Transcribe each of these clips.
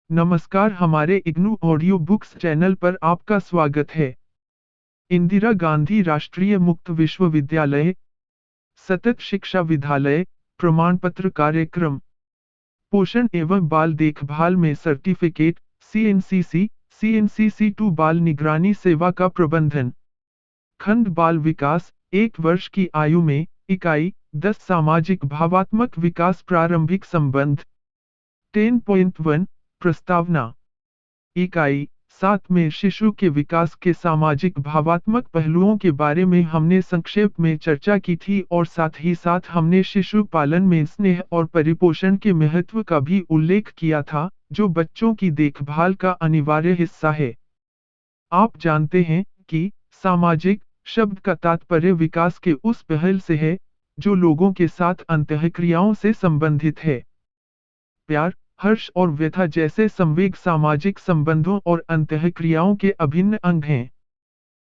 नमस्कार, हमारे IGNOU audio books channel पर आपका स्वागत है। इंदिरा गांधी राष्ट्रीय मुक्त विश्वविद्यालय सतत शिक्षा विद्यालय प्रमाण पत्र कार्यक्रम पोषण एवं बाल देखभाल में सर्टिफिकेट सीएनसीसी 2 बाल निगरानी सेवा का प्रबंधन। खंड बाल विकास 1 वर्ष की आयु में इकाई 10 सामाजिक भावात्मक विकास प्रारंभिक संबंध 10.1 प्रस्तावना इकाई 7 में शिशु के विकास के सामाजिक भावात्मक पहलुओं के बारे में हमने संक्षेप में चर्चा की थी और साथ ही साथ हमने शिशु पालन में स्नेह और परिपोषण के महत्व का भी उल्लेख किया था, जो बच्चों की देखभाल का अनिवार्य हिस्सा है। आप जानते हैं कि सामाजिक शब्द का तात्पर्य विकास के उस पहल से है, जो लोगों के साथ अंतःक्रियाओं से संबंधित है। प्यार, हर्ष और व्यथा जैसे संवेग सामाजिक संबंधों और अंतःक्रियाओं के अभिन्न अंग हैं।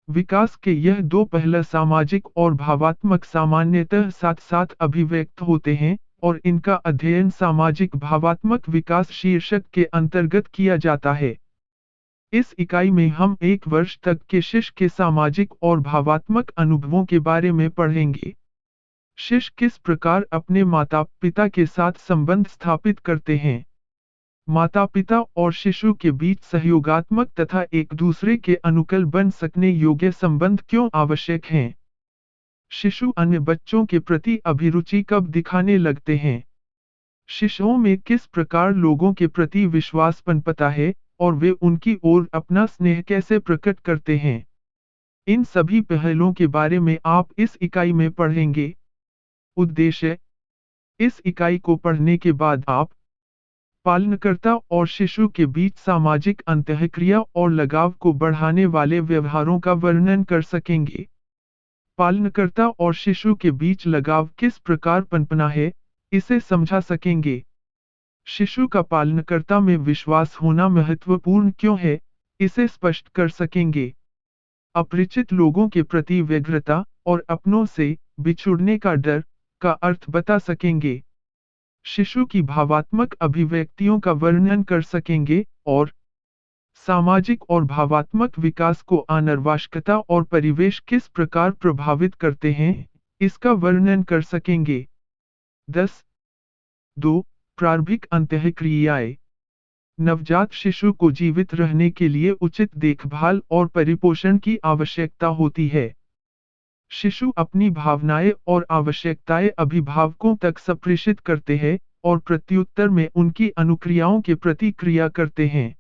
विकास के यह दो पहलू सामाजिक और भावात्मक सामान्यतः साथ-साथ अभिव्यक्त होते हैं, और इनका अध्ययन सामाजिक भावात्मक विकास शीर्षक के अंतर्गत किया जाता है। इस इकाई में हम 1 वर्ष तक के शिशु के सामाजिक और भावात्मक अनुभवों के बारे में पढ़ेंगे। शिशु किस प्रकार अपने माता-पिता के साथ संबंध स्थापित करते हैं। माता-पिता और शिशु के बीच सहयोगात्मक तथा एक दूसरे के अनुकूल बन सकने योग्य संबंध क्यों आवश्यक हैं। शिशु अन्य बच्चों के प्रति अभिरुचि कब दिखाने लगते हैं। शिशुओं में किस प्रकार लोगों के प्रति विश्वास पनपता है, और वे उनकी ओर अपना स्नेह कैसे प्रकट करते हैं। इन सभी पहलुओं के बारे में आप इस इकाई में पढ़ेंगे। उद्देश्य: इस इकाई को पढ़ने के बाद आप पालनकर्ता और शिशु के बीच सामाजिक अंतःक्रिया और लगाव को बढ़ाने वाले व्यवहारों का वर्णन कर सकेंगे। पालनकर्ता और शिशु के बीच लगाव किस प्रकार पनपना है, इसे समझा सकेंगे। शिशु का पालनकर्ता में विश्वास होना महत्वपूर्ण क्यों है, इसे स्पष्ट कर सकेंगे। अपरिचित लोगों के प्रति व्यग्रता और अपनों से बिछुड़ने का डर का अर्थ बता सकेंगे। शिशु की भावात्मक अभिव्यक्तियों का वर्णन कर सकेंगे, और सामाजिक और भावात्मक विकास को अनावश्यकता और परिवेश किस प्रकार प्रभावित करते हैं, इसका वर्णन कर सकेंगे। 10.2 प्रारंभिक अंतःक्रियाएं। नवजात शिशु को जीवित रहने के लिए उचित देखभाल और परिपोषण की आवश्यकता होती है। शिशु अपनी भावनाएं और आवश्यकताएं अभिभावकों तक संप्रेषित करते हैं, और प्रत्युत्तर में उनकी अनुक्रियाओं के प्रतिक्रिया करते हैं।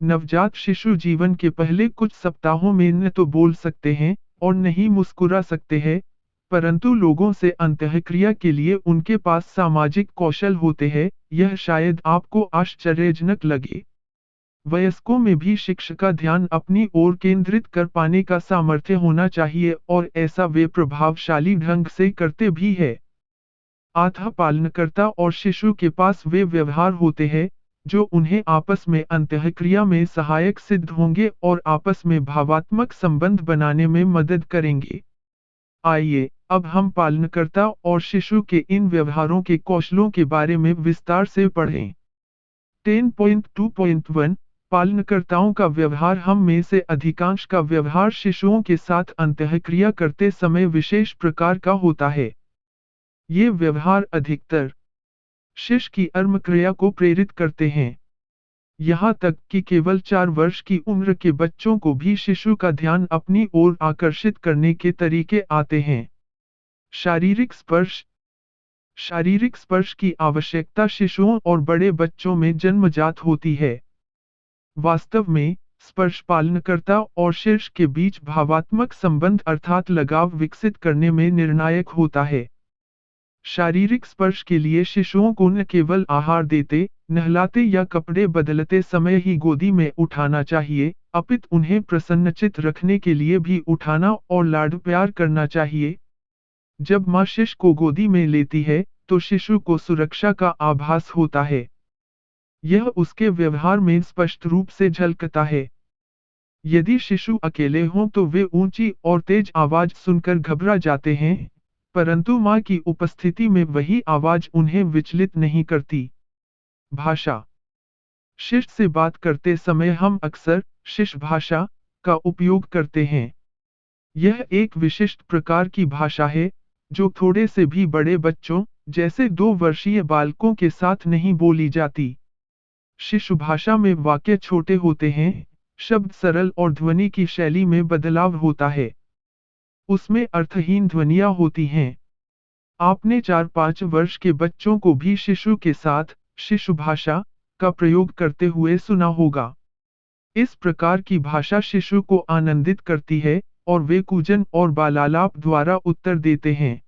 नवजात शिशु जीवन के पहले कुछ सप्ताहों में न तो बोल सकते हैं और न ही मुस्कुरा सकते हैं, परंतु लोगों से अंतःक्रिया के लिए उनके पास सामाजिक कौशल होते हैं। यह शायद आपको आश्चर्यजनक लगे। वयस्कों में भी शिशु का ध्यान अपनी ओर केंद्रित कर पाने का सामर्थ्य होना चाहिए, और ऐसा वे प्रभावशाली ढंग से करते भी हैं। अतः पालनकर्ता और शिशु के पास वे व्यवहार होते हैं, जो उन्हें आपस में अंतःक्रिया में सहायक सिद्ध होंगे और आपस में भावात्मक संबंध बनाने में मदद करेंगे। आइए, अब हम पालनकर्ता और शिशु के इन व्यवहारों के कौशलों के बारे में विस्तार से पढ़ें। 10.2.1 पालनकर्ताओं का व्यवहार। हम में से अधिकांश का व्यवहार शिशुओं के साथ अंतःक्रिया करते समय विशेष प्रकार का होता है। ये व्यवहार अधिकतर शिशु की अर्मक्रिया को प्रेरित करते हैं। यहाँ तक कि केवल 4 वर्ष की उम्र के बच्चों को भी शिशु का ध्यान अपनी ओर आकर्षित करने के तरीके आते हैं। शारीरिक स्पर्श। शारीरिक स्पर्श की आवश्यकता शिशुओं और बड़े बच्चों में जन्मजात होती है। वास्तव में, स्पर्श पालनकर्ता और शिशु के बीच भावात्मक संबंध अर्थात लगाव विकसित करने में निर्णायक होता है। शारीरिक स्पर्श के लिए शिशुओं को न केवल आहार देते, नहलाते या कपड़े बदलते समय ही गोदी में उठाना चाहिए, अपितु उन्हें प्रसन्नचित्त रखने के लिए भी उठाना और लाड प्यार करना चाहिए। जब माँ शिशु को गोदी में लेती है, तो शिशु को सुरक्षा का आभास होता है। यह उसके व्यवहार में स्पष्ट रूप से झलकता है। यदि शिशु अकेले हों तो वे ऊंची और तेज आवाज सुनकर घबरा जाते हैं, परंतु माँ की उपस्थिति में वही आवाज उन्हें विचलित नहीं करती। भाषा। शिष्य से बात करते समय हम अक्सर शिष्य भाषा का उपयोग करते हैं। यह एक विशिष्ट प्रकार की भाषा है, जो थोड़े से भी बड़े बच्चों, जैसे 2 वर्षीय बालकों के साथ नहीं बोली जाती। शिशु भाषा में वाक्य छोटे होते हैं, शब्द सरल और ध्वनि की शैली में बदलाव होता है। उसमें अर्थहीन ध्वनियाँ होती हैं। आपने 4-5 वर्ष के बच्चों को भी शिशु के साथ शिशु भाषा का प्रयोग करते हुए सुना होगा। इस प्रकार की भाषा शिशु को आनंदित करती है और वे कूजन और बालालाप द्वारा उत्तर देते हैं।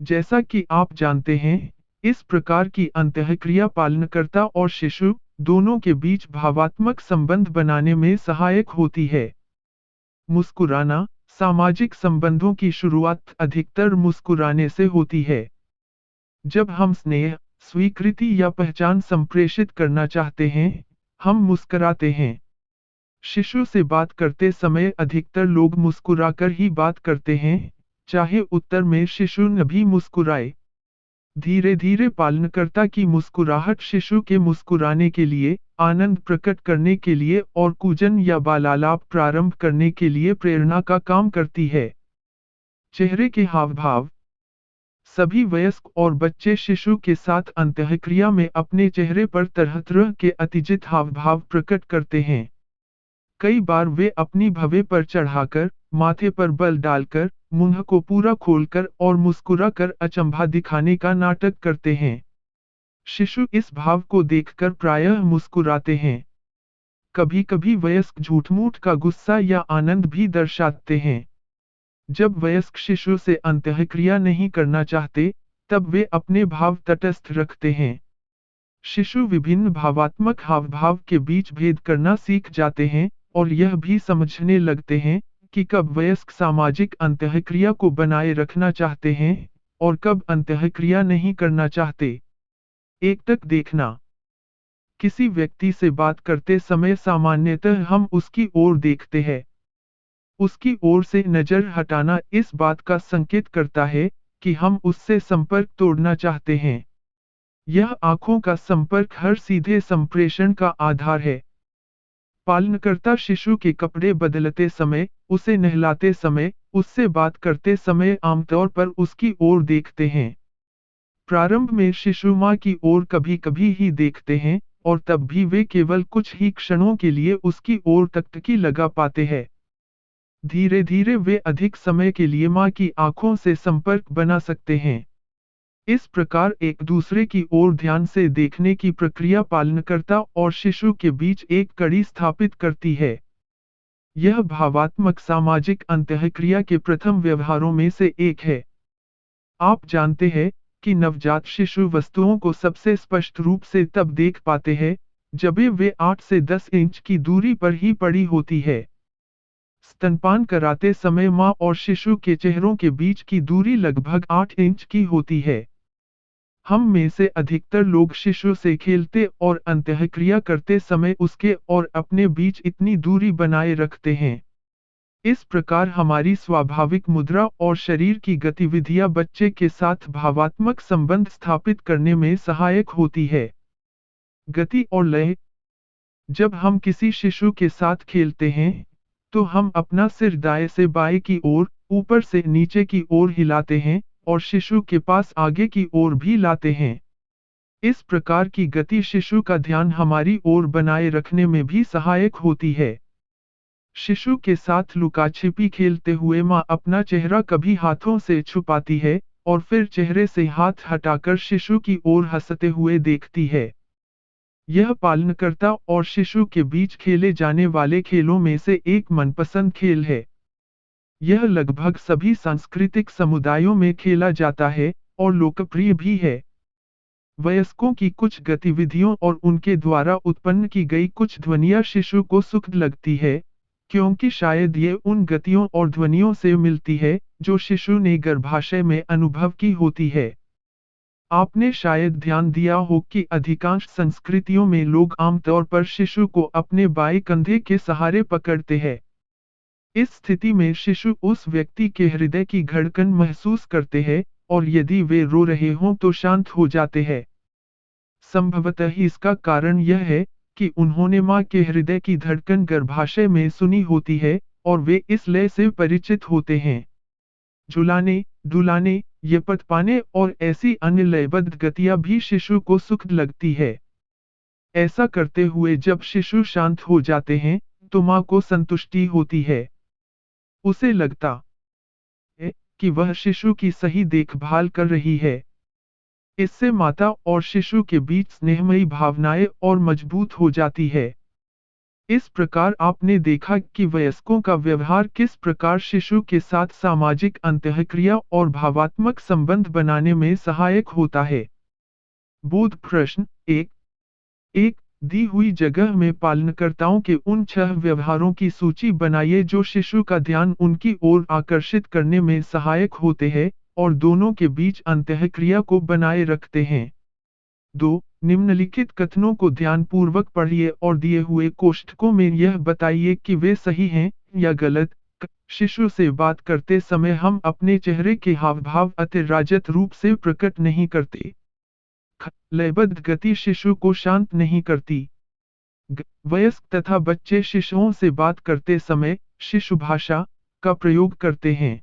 जैसा कि आप जानते हैं, इस प्रकार की अंतःक्रिया पालनकर्ता और शिशु दोनों के बीच भावात्मक संबंध बनाने में सहायक होती है। मुस्कुराना, सामाजिक संबंधों की शुरुआत अधिकतर मुस्कुराने से होती है। जब हम स्नेह, स्वीकृति या पहचान संप्रेषित करना चाहते हैं, हम मुस्कुराते हैं। शिशु से बात करते समय अधिकतर लोग मुस्कुराकर ही बात करते हैं, चाहे उत्तर में शिशु न भी मुस्कुराए। धीरे धीरे पालनकर्ता की मुस्कुराहट शिशु के मुस्कुराने के लिए, आनंद प्रकट करने के लिए और कूजन या बालालाप प्रारंभ करने के लिए प्रेरणा का काम करती है। चेहरे के हाव भाव। सभी वयस्क और बच्चे शिशु के साथ अंतःक्रिया में अपने चेहरे पर तरह तरह के अतिजित हाव भाव प्रकट करते हैं। कई बार वे अपनी भवें पर चढ़ाकर, माथे पर बल डालकर, मुंह को पूरा खोलकर और मुस्कुरा कर अचंभा दिखाने का नाटक करते हैं। शिशु इस भाव को देखकर प्रायः मुस्कुराते हैं। कभी कभी वयस्क झूठमूठ का गुस्सा या आनंद भी दर्शाते हैं। जब वयस्क शिशु से अंतःक्रिया नहीं करना चाहते, तब वे अपने भाव तटस्थ रखते हैं। शिशु विभिन्न भावात्मक हावभाव के बीच भेद करना सीख जाते हैं और यह भी समझने लगते हैं कि कब वयस्क सामाजिक अंतःक्रिया को बनाए रखना चाहते हैं और कब अंतःक्रिया नहीं करना चाहते। एकटक देखना। किसी व्यक्ति से बात करते समय सामान्यतः हम उसकी ओर देखते हैं। उसकी ओर से नजर हटाना इस बात का संकेत करता है कि हम उससे संपर्क तोड़ना चाहते हैं। यह आंखों का संपर्क हर सीधे संप्रेषण का आधार है। पालनकर्ता शिशु के कपड़े बदलते समय, उसे नहलाते समय, उससे बात करते समय आमतौर पर उसकी ओर देखते हैं। प्रारंभ में शिशु मां की ओर कभी-कभी ही देखते हैं और तब भी वे केवल कुछ ही क्षणों के लिए उसकी ओर टकटकी लगा पाते हैं। धीरे धीरे वे अधिक समय के लिए मां की आंखों से संपर्क बना सकते हैं। इस प्रकार एक दूसरे की ओर ध्यान से देखने की प्रक्रिया पालनकर्ता और शिशु के बीच एक कड़ी स्थापित करती है। यह भावात्मक सामाजिक अंतःक्रिया के प्रथम व्यवहारों में से एक है। आप जानते हैं कि नवजात शिशु वस्तुओं को सबसे स्पष्ट रूप से तब देख पाते हैं, जब वे 8 से 10 इंच की दूरी पर ही पड़ी होती है। स्तनपान कराते समय मां और शिशु के चेहरों के बीच की दूरी लगभग 8 इंच की होती है। हम में से अधिकतर लोग शिशु से खेलते और अंतःक्रिया करते समय उसके और अपने बीच इतनी दूरी बनाए रखते हैं। इस प्रकार हमारी स्वाभाविक मुद्रा और शरीर की गतिविधियां बच्चे के साथ भावात्मक संबंध स्थापित करने में सहायक होती है। गति और लय। जब हम किसी शिशु के साथ खेलते हैं, तो हम अपना सिर दाएं से बाएं की ओर, ऊपर से नीचे की ओर हिलाते हैं और शिशु के पास आगे की ओर भी लाते हैं। इस प्रकार की गति शिशु का ध्यान हमारी ओर बनाए रखने में भी सहायक होती है। शिशु के साथ लुकाछिपी खेलते हुए मां अपना चेहरा कभी हाथों से छुपाती है और फिर चेहरे से हाथ हटाकर शिशु की ओर हंसते हुए देखती है। यह पालनकर्ता और शिशु के बीच खेले जाने वाले खेलों में से एक मनपसंद खेल है। यह लगभग सभी सांस्कृतिक समुदायों में खेला जाता है और लोकप्रिय भी है। वयस्कों की कुछ गतिविधियों और उनके द्वारा उत्पन्न की गई कुछ ध्वनियाँ शिशु को सुखद लगती है, क्योंकि शायद ये उन गतियों और ध्वनियों से मिलती है, जो शिशु ने गर्भाशय में अनुभव की होती है। आपने शायद ध्यान दिया हो कि अधिकांश संस्कृतियों में लोग आमतौर पर शिशु को अपने बाएं कंधे के सहारे पकड़ते हैं। इस स्थिति में शिशु उस व्यक्ति के हृदय की धड़कन महसूस करते हैं और यदि वे रो रहे हों तो शांत हो जाते हैं। संभवतः इसका कारण यह है कि उन्होंने माँ के हृदय की धड़कन गर्भाशय में सुनी होती है और वे इस लय से परिचित होते हैं। झुलाने, डुलाने, यपत पाने और ऐसी अन्य लयबद्ध गतियां भी शिशु को सुखद लगती है। ऐसा करते हुए जब शिशु शांत हो जाते हैं, तो माँ को संतुष्टि होती है। उसे लगता है कि वह शिशु की सही देखभाल कर रही है। इससे माता और शिशु के बीच स्नेहमयी भावनाएं और मजबूत हो जाती है। इस प्रकार आपने देखा कि वयस्कों का व्यवहार किस प्रकार शिशु के साथ सामाजिक अंतःक्रिया और भावात्मक संबंध बनाने में सहायक होता है। बोध प्रश्न एक एक दी हुई जगह में पालनकर्ताओं के उन 6 व्यवहारों की सूची बनाइए जो शिशु का ध्यान उनकी ओर आकर्षित करने में सहायक होते हैं और दोनों के बीच अंतःक्रिया को बनाए रखते हैं। 2. निम्नलिखित कथनों को ध्यानपूर्वक पढ़िए और दिए हुए कोष्ठकों में यह बताइए कि वे सही हैं या गलत। शिशु से बात करते समय हम अपने चेहरे के हावभाव अतिरंजित रूप से प्रकट नहीं करते। लयबद्ध गति शिशु को शांत नहीं करती। वयस्क तथा बच्चे शिशुओं से बात करते समय शिशु भाषा का प्रयोग करते हैं।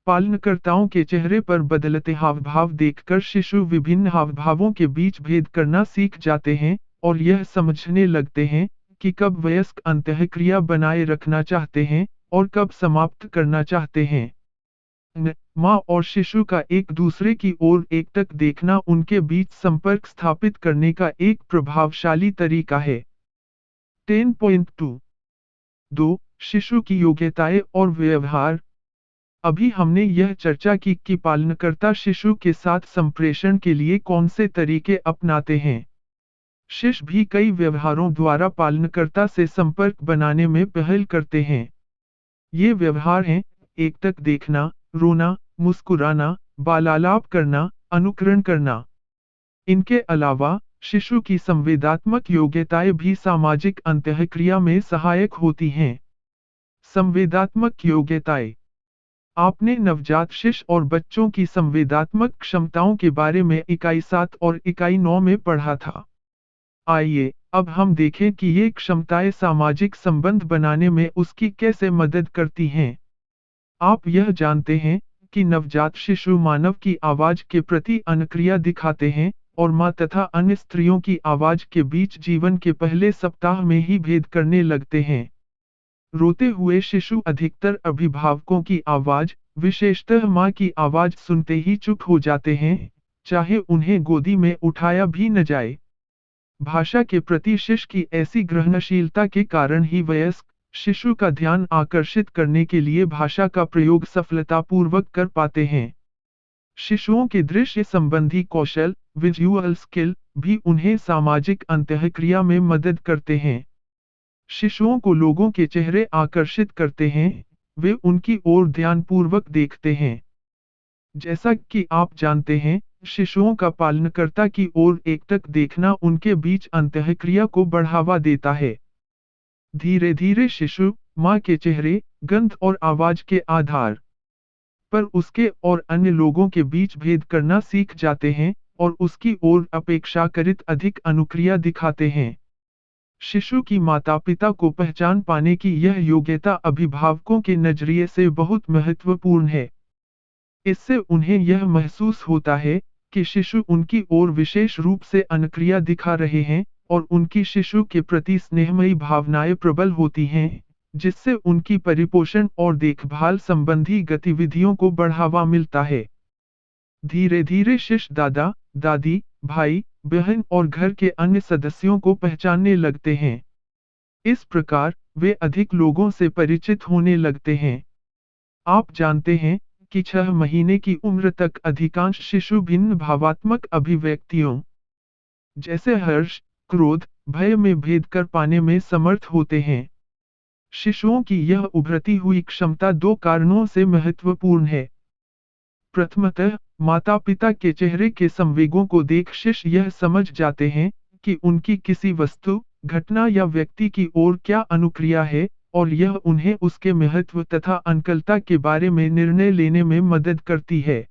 पालनकर्ताओं के चेहरे पर बदलते हावभाव देखकर शिशु विभिन्न हावभावों के बीच भेद करना सीख जाते हैं और यह समझने लगते हैं कि कब वयस्क अंतःक्रिया बनाए रखना चाहते हैं और कब समाप्त करना चाहते हैं। माँ और शिशु का एक दूसरे की ओर एकटक देखना उनके बीच संपर्क स्थापित करने का एक प्रभावशाली तरीका है। 10.2 2. शिशु की योग्यताएं और व्यवहार। अभी हमने यह चर्चा की कि पालनकर्ता शिशु के साथ संप्रेषण के लिए कौन से तरीके अपनाते हैं। शिशु भी कई व्यवहारों द्वारा पालनकर्ता से संपर्क बनाने में पहल करते हैं। ये व्यवहार हैं एकटक देखना, रोना, मुस्कुराना, बालालाप करना, अनुकरण करना। इनके अलावा शिशु की संवेदात्मक योग्यताएं भी सामाजिक अंतःक्रिया में सहायक होती हैं। संवेदात्मक योग्यताएं। आपने नवजात शिशु और बच्चों की संवेदात्मक क्षमताओं के बारे में इकाई 7 और इकाई 9 में पढ़ा था। आइए, अब हम देखें कि ये क्षमताएं सामाजिक संबंध बनाने में उसकी कैसे मदद करती हैं। आप यह जानते हैं कि नवजात शिशु मानव की आवाज के प्रति अनुक्रिया दिखाते हैं और माँ तथा अन्य स्त्रियों की आवाज के बीच जीवन के पहले सप्ताह में ही भेद करने लगते हैं। रोते हुए शिशु अधिकतर अभिभावकों की आवाज, विशेषतः माँ की आवाज सुनते ही चुप हो जाते हैं, चाहे उन्हें गोदी में उठाया भी न जाए। भाषा के प्रति शिशु की ऐसी ग्रहणशीलता के कारण ही वयस्क शिशु का ध्यान आकर्षित करने के लिए भाषा का प्रयोग सफलतापूर्वक कर पाते हैं। शिशुओं के दृश्य संबंधी कौशल, विजुअल स्किल, भी उन्हें सामाजिक अंतःक्रिया में मदद करते हैं। शिशुओं को लोगों के चेहरे आकर्षित करते हैं, वे उनकी ओर ध्यानपूर्वक देखते हैं। जैसा कि आप जानते हैं, शिशुओं का पालनकर्ता की ओर एकटक देखना उनके बीच अंतःक्रिया को बढ़ावा देता है। धीरे धीरे शिशु माँ के चेहरे, गंध और आवाज के आधार पर उसके और अन्य लोगों के बीच भेद करना सीख जाते हैं और उसकी ओर अपेक्षाकृत अधिक अनुक्रिया दिखाते हैं। शिशु की माता-पिता को पहचान पाने की यह योग्यता अभिभावकों के नजरिए से बहुत महत्वपूर्ण है। इससे उन्हें यह महसूस होता है कि शिशु उनकी ओर विशेष रूप से अनुक्रिया दिखा रहे हैं और उनकी शिशु के प्रति स्नेहमयी भावनाएं प्रबल होती हैं, जिससे उनकी परिपोषण और देखभाल संबंधी गतिविधियों को बढ़ावा मिलता है। धीरे धीरे शिशु दादा, दादी, भाई, बहन और घर के अन्य सदस्यों को पहचानने लगते हैं। इस प्रकार वे अधिक लोगों से परिचित होने लगते हैं। आप जानते हैं कि 6 महीने की उम्र तक अधिकांश शिशु भिन्न भावात्मक अभिव्यक्तियों जैसे हर्ष, क्रोध, भय में भेद कर पाने में समर्थ होते हैं। शिशुओं की यह उभरती हुई क्षमता 2 कारणों से महत्वपूर्ण है। प्रथमतः, माता-पिता के चेहरे के संवेगों को देख शिशु यह समझ जाते हैं कि उनकी किसी वस्तु, घटना या व्यक्ति की ओर क्या अनुक्रिया है और यह उन्हें उसके महत्व तथा अनकलता के बारे में निर्णय लेने में मदद करती है।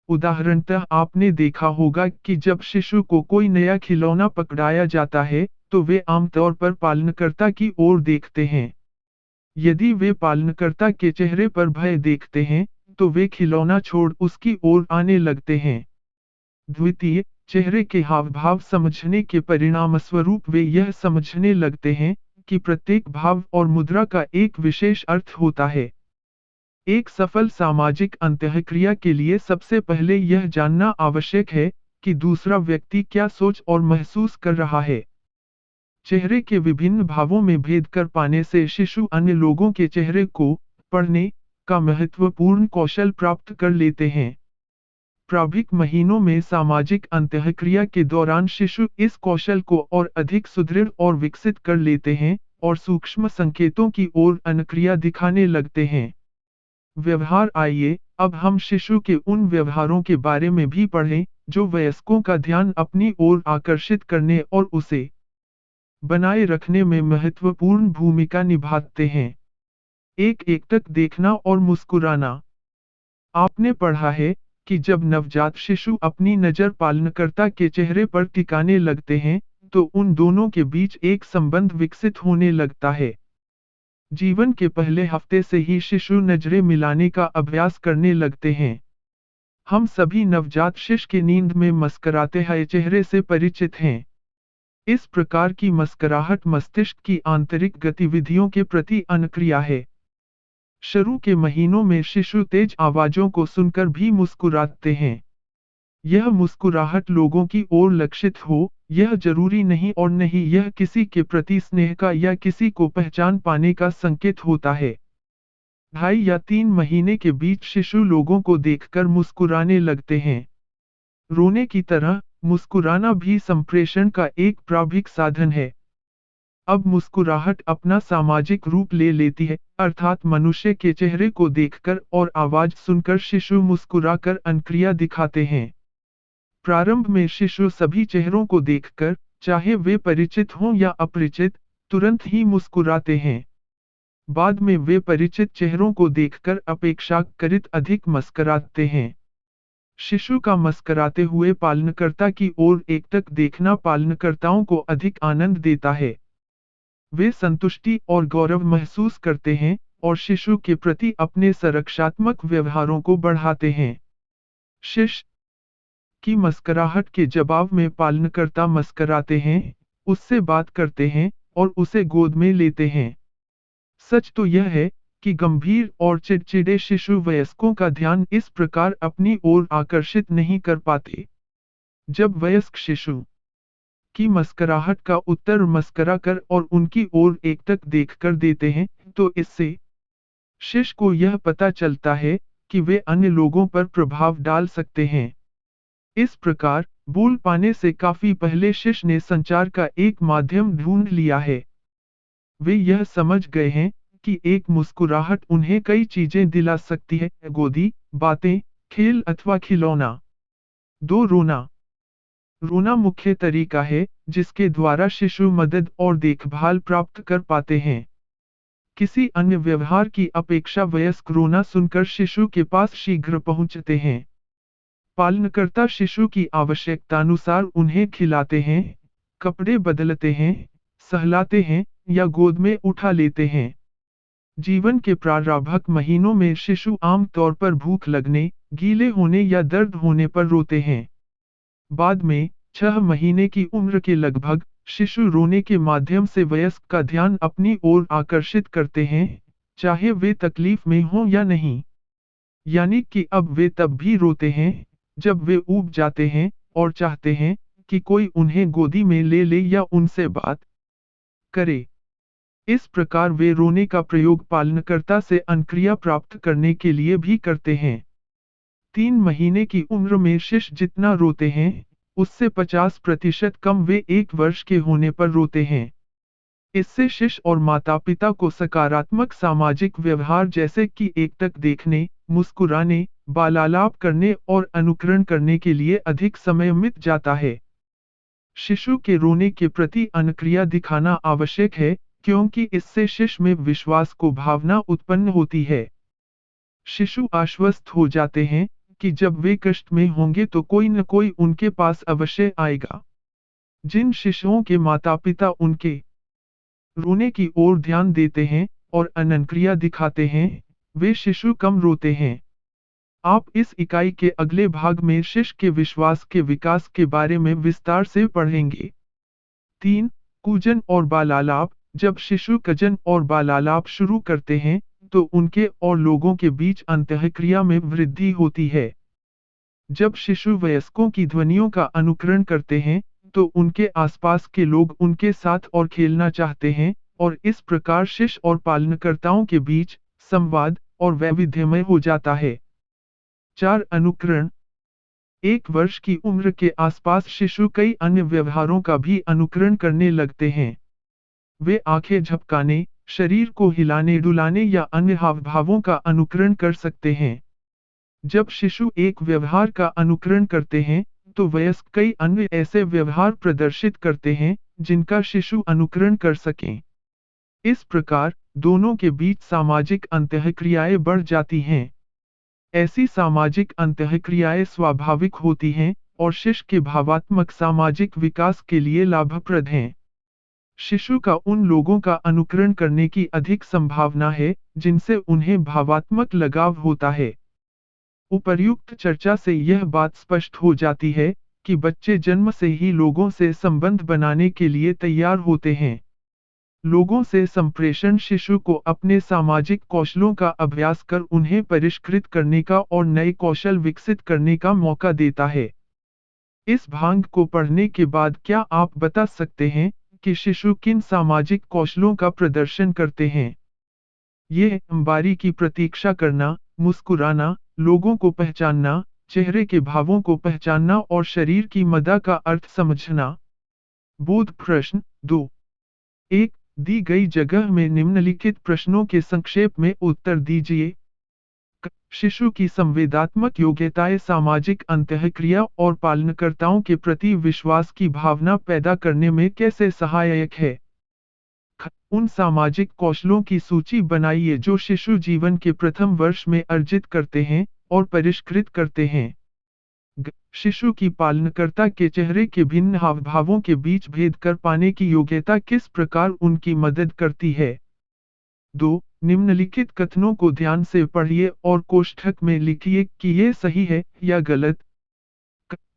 उदाहरणतः आपने देखा होगा कि जब शिशु को कोई नया खिलौना पकड़ाया जाता है, तो वे आमतौर पर पालनकर्ता की ओर देखते हैं। यदि वे पालनकर्ता के चेहरे पर भय देखते हैं, तो वे खिलौना छोड़ उसकी ओर आने लगते हैं। द्वितीय, चेहरे के हाव-भाव समझने के परिणामस्वरूप वे यह समझने लगते हैं कि प्रत्येक भाव और मुद्रा का एक विशेष अर्थ होता है। एक सफल सामाजिक अंतःक्रिया के लिए सबसे पहले यह जानना आवश्यक है कि दूसरा व्यक्ति क्या सोच और महसूस कर रहा है। चेहरे के विभिन्न भावों में भेद कर पाने से शिशु अन्य लोगों के चेहरे को पढ़ने का महत्वपूर्ण कौशल प्राप्त कर लेते हैं। प्रारंभिक महीनों में सामाजिक अंतःक्रिया के दौरान शिशु इस कौशल को और अधिक सुदृढ़ और विकसित कर लेते हैं और सूक्ष्म संकेतों की ओर अनुक्रिया दिखाने लगते हैं। व्यवहार आइए, अब हम शिशु के उन व्यवहारों के बारे में भी पढ़ें, जो वयस्कों का ध्यान अपनी ओर आकर्षित करने और उसे बनाए रखने में महत्वपूर्ण भूमिका निभाते हैं। एक एकटक देखना और मुस्कुराना। आपने पढ़ा है कि जब नवजात शिशु अपनी नज़र पालनकर्ता के चेहरे पर टिकाने लगते हैं, तो उन दोनों के बीच एक संबंध विकसित होने लगता है। जीवन के पहले हफ्ते से ही शिशु नजरें मिलाने का अभ्यास करने लगते हैं। हम सभी नवजात शिशु की नींद में मुस्कुराते हुए चेहरे से परिचित हैं। इस प्रकार की मुस्कुराहट मस्तिष्क की आंतरिक गतिविधियों के प्रति अनुक्रिया है। शुरू के महीनों में शिशु तेज आवाजों को सुनकर भी मुस्कुराते हैं। यह मुस्कुराहट लोगों की ओर लक्षित हो, यह जरूरी नहीं और नहीं यह किसी के प्रति स्नेह का या किसी को पहचान पाने का संकेत होता है। 2.5 या 3 महीने के बीच शिशु लोगों को देखकर मुस्कुराने लगते हैं। रोने की तरह, मुस्कुराना भी संप्रेषण का एक प्रारंभिक साधन है। अब मुस्कुराहट अपना सामाजिक रूप ले लेती है, अर्थात मनुष्य के चेहरे को देखकर और आवाज सुनकर शिशु मुस्कुराकर अनुक्रिया दिखाते हैं। प्रारंभ में शिशु सभी चेहरों को देखकर, चाहे वे परिचित हों या अपरिचित, तुरंत ही मुस्कुराते हैं। बाद में वे परिचित चेहरों को देखकर अपेक्षाकृत अधिक मुस्कुराते हैं। शिशु का मुस्कुराते हुए पालनकर्ता की ओर एकटक देखना पालनकर्ताओं को अधिक आनंद देता है। वे संतुष्टि और गौरव महसूस करते हैं और शिशु के प्रति अपने संरक्षात्मक व्यवहारों को बढ़ाते हैं। शिशु की मुस्कुराहट के जवाब में पालनकर्ता मुस्कुराते हैं, उससे बात करते हैं और उसे गोद में लेते हैं। सच तो यह है कि गंभीर और चिड़चिड़े शिशु वयस्कों का ध्यान इस प्रकार अपनी ओर आकर्षित नहीं कर पाते। जब वयस्क शिशु की मुस्कुराहट का उत्तर मुस्कुरा कर और उनकी ओर एकटक देखकर देते हैं, तो इससे शिशु को यह पता चलता है कि वे अन्य लोगों पर प्रभाव डाल सकते हैं। इस प्रकार, बोल पाने से काफी पहले शिशु ने संचार का एक माध्यम ढूंढ लिया है। वे यह समझ गए हैं कि एक मुस्कुराहट उन्हें कई चीजें दिला सकती है, गोदी, बातें, खेल अथवा खिलौना। 2. रोना। रोना मुख्य तरीका है जिसके द्वारा शिशु मदद और देखभाल प्राप्त कर पाते हैं। किसी अन्य व्यवहार की अपेक्षा वयस्क रोना सुनकर शिशु के पास शीघ्र पहुंचते हैं। पालनकर्ता शिशु की आवश्यकतानुसार उन्हें खिलाते हैं, कपड़े बदलते हैं, सहलाते हैं या गोद में उठा लेते हैं। जीवन के प्रारंभिक महीनों में शिशु आमतौर पर भूख लगने, गीले होने या दर्द होने पर रोते हैं। बाद में, 6 महीने की उम्र के लगभग, शिशु रोने के माध्यम से वयस्क का ध्यान अपनी ओर आकर्षित करते हैं, चाहे वे तकलीफ में हों या नहीं। यानी कि अब वे तब भी रोते हैं, जब वे ऊब जाते हैं और चाहते हैं कि कोई उन्हें गोदी में ले ले या उनसे बात करे। इस प्रकार वे रोने का प्रयोग पालनकर्ता से अनुक्रिया प्राप्त करने के लिए भी करते हैं। 3 महीने की उम्र में शिशु जितना रोते हैं, उससे 50% कम वे 1 वर्ष के होने पर रोते हैं। इससे शिशु और माता-पिता को सकारात्मक सामाजिक व्यवहार जैसे कि एकटक देखने, मुस्कुराने, बालालाप करने और अनुकरण करने के लिए अधिक समय मिल जाता है। शिशु के रोने के प्रति अनुक्रिया दिखाना आवश्यक है, क्योंकि इससे शिशु में विश्वास को भावना उत्पन्न होती है। शिशु आश्वस्त हो जाते हैं कि जब वे कष्ट में होंगे तो कोई न कोई उनके पास अवश्य आएगा। जिन शिशुओं के माता पिता उनके रोने की ओर ध्यान देते हैं और अनन्क्रिया दिखाते हैं, वे शिशु कम रोते हैं। आप इस इकाई के अगले भाग में शिशु के विश्वास के विकास के बारे में विस्तार से पढ़ेंगे। 3. कूजन और बालालाप। जब शिशु कजन और बालालाप शुरू करते हैं, तो उनके और लोगों के बीच अंतःक्रिया में वृद्धि होती है। जब शिशु वयस्कों की ध्वनियों का अनुकरण करते हैं, तो उनके आसपास के लोग उनके साथ और खेलना चाहते हैं, और इस प्रकार शिशु और पालनकर्ताओं के बीच संवाद और वैविध्यमय हो जाता है। 4. अनुकरण। 1 वर्ष की उम्र के आसपास शिशु कई अन्य व्यवहारों का भी अनुकरण करने लगते हैं। वे आंखें झपकाने, शरीर को हिलाने डुलाने या अन्य हावभावों का अनुकरण कर सकते हैं। जब शिशु एक व्यवहार का अनुकरण करते हैं, तो वयस्क कई अन्य ऐसे व्यवहार प्रदर्शित करते हैं, जिनका शिशु अनुकरण कर सकें। इस प्रकार, दोनों के बीच सामाजिक अंतःक्रियाएं बढ़ जाती हैं। ऐसी सामाजिक अंतःक्रियाएं स्वाभाविक होती हैं, और शिशु के भावात्मक सामाजिक विकास के लिए लाभप्रद हैं। शिशु का उन लोगों का अनुकरण करने की अधिक संभावना है, जिनसे उन्हें भावात्मक लगाव होता है। उपर्युक्त चर्चा से यह बात स्पष्ट हो जाती है कि बच्चे जन्म से ही लोगों से संबंध बनाने के लिए तैयार होते हैं। लोगों से संप्रेषण शिशु को अपने सामाजिक कौशलों का अभ्यास कर उन्हें परिष्कृत करने का और नए कौशल विकसित करने का मौका देता है। इस भाग को पढ़ने के बाद क्या आप बता सकते हैं कि शिशु किन सामाजिक कौशलों का प्रदर्शन करते हैं? ये बारी की प्रतीक्षा करना, मुस्कुराना, लोगों को पहचानना, चेहरे के भावों को पहचानना और शरीर की मदा का अर्थ समझना। बोध प्रश्न 2. 1. दी गई जगह में निम्नलिखित प्रश्नों के संक्षेप में उत्तर दीजिए। शिशु की संवेदात्मक योग्यताएं सामाजिक अंतःक्रिया और पालनकर्ताओं के प्रति विश्वास की भावना पैदा करने में कैसे सहायक है? उन सामाजिक कौशलों की सूची बनाइए जो शिशु जीवन के प्रथम वर्ष में अर्जित करते हैं और परिष्कृत करते हैं। शिशु की पालनकर्ता के चेहरे के भिन्न हावभावों के बीच भेद कर पाने की योग्यता किस प्रकार उनकी मदद करती है? 2. निम्नलिखित कथनों को ध्यान से पढ़िए और कोष्ठक में लिखिए कि ये सही है या गलत।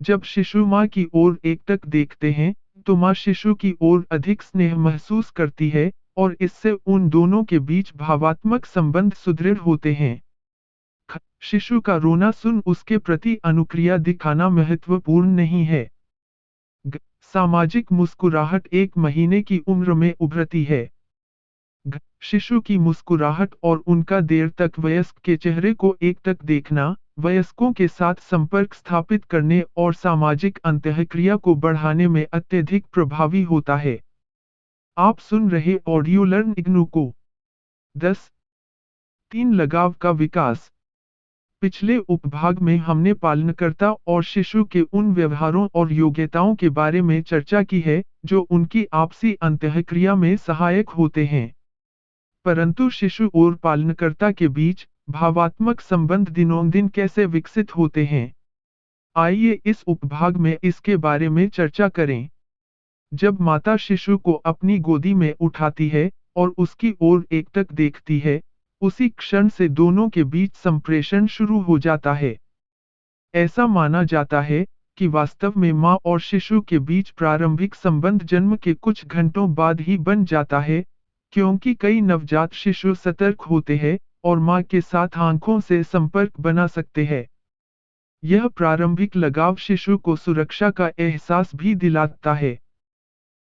जब शिशु माँ की ओर एकटक देखते हैं, तो माँ शिशु की ओर अधिक स्नेह महसूस करती है, और इससे उन दोनों के बीच भावात्मक संबंध सुदृढ़ होते हैं। शिशु का रोना सुन उसके प्रति अनुक्रिया दिखाना महत्वपूर्ण नहीं है। सामाजिक मुस्कुराहट 1 महीने की उम्र में उभरती है। शिशु की मुस्कुराहट और उनका देर तक वयस्क के चेहरे को एकटक देखना, वयस्कों के साथ संपर्क स्थापित करने और सामाजिक अंतःक्रिया को बढ़ाने में अत्यधिक प्रभावी होता है। आप सुन रहे ऑडियो लर्न इग्नू को। 10. 3 लगाव का विकास। पिछले उपभाग में हमने पालनकर्ता और शिशु के उन व्यवहारों और योग्यताओं के बारे में चर्चा की है, जो उनकी आपसी अंतःक्रिया में सहायक होते हैं। परंतु शिशु और पालनकर्ता के बीच भावात्मक संबंध दिनोंदिन कैसे विकसित होते हैं? आइए इस उपभाग में इसके बारे में चर्चा करें। जब माता शिशु को अपनी गोदी में उठाती है और उसकी ओर एकटक देखती है, उसी क्षण से दोनों के बीच संप्रेषण शुरू हो जाता है। ऐसा माना जाता है कि वास्तव में माँ और शिशु के बीच प्रारंभिक संबंध जन्म के कुछ घंटों बाद ही बन जाता है, क्योंकि कई नवजात शिशु सतर्क होते हैं और माँ के साथ आंखों से संपर्क बना सकते हैं। यह प्रारंभिक लगाव शिशु को सुरक्षा का एहसास भी दिलाता है।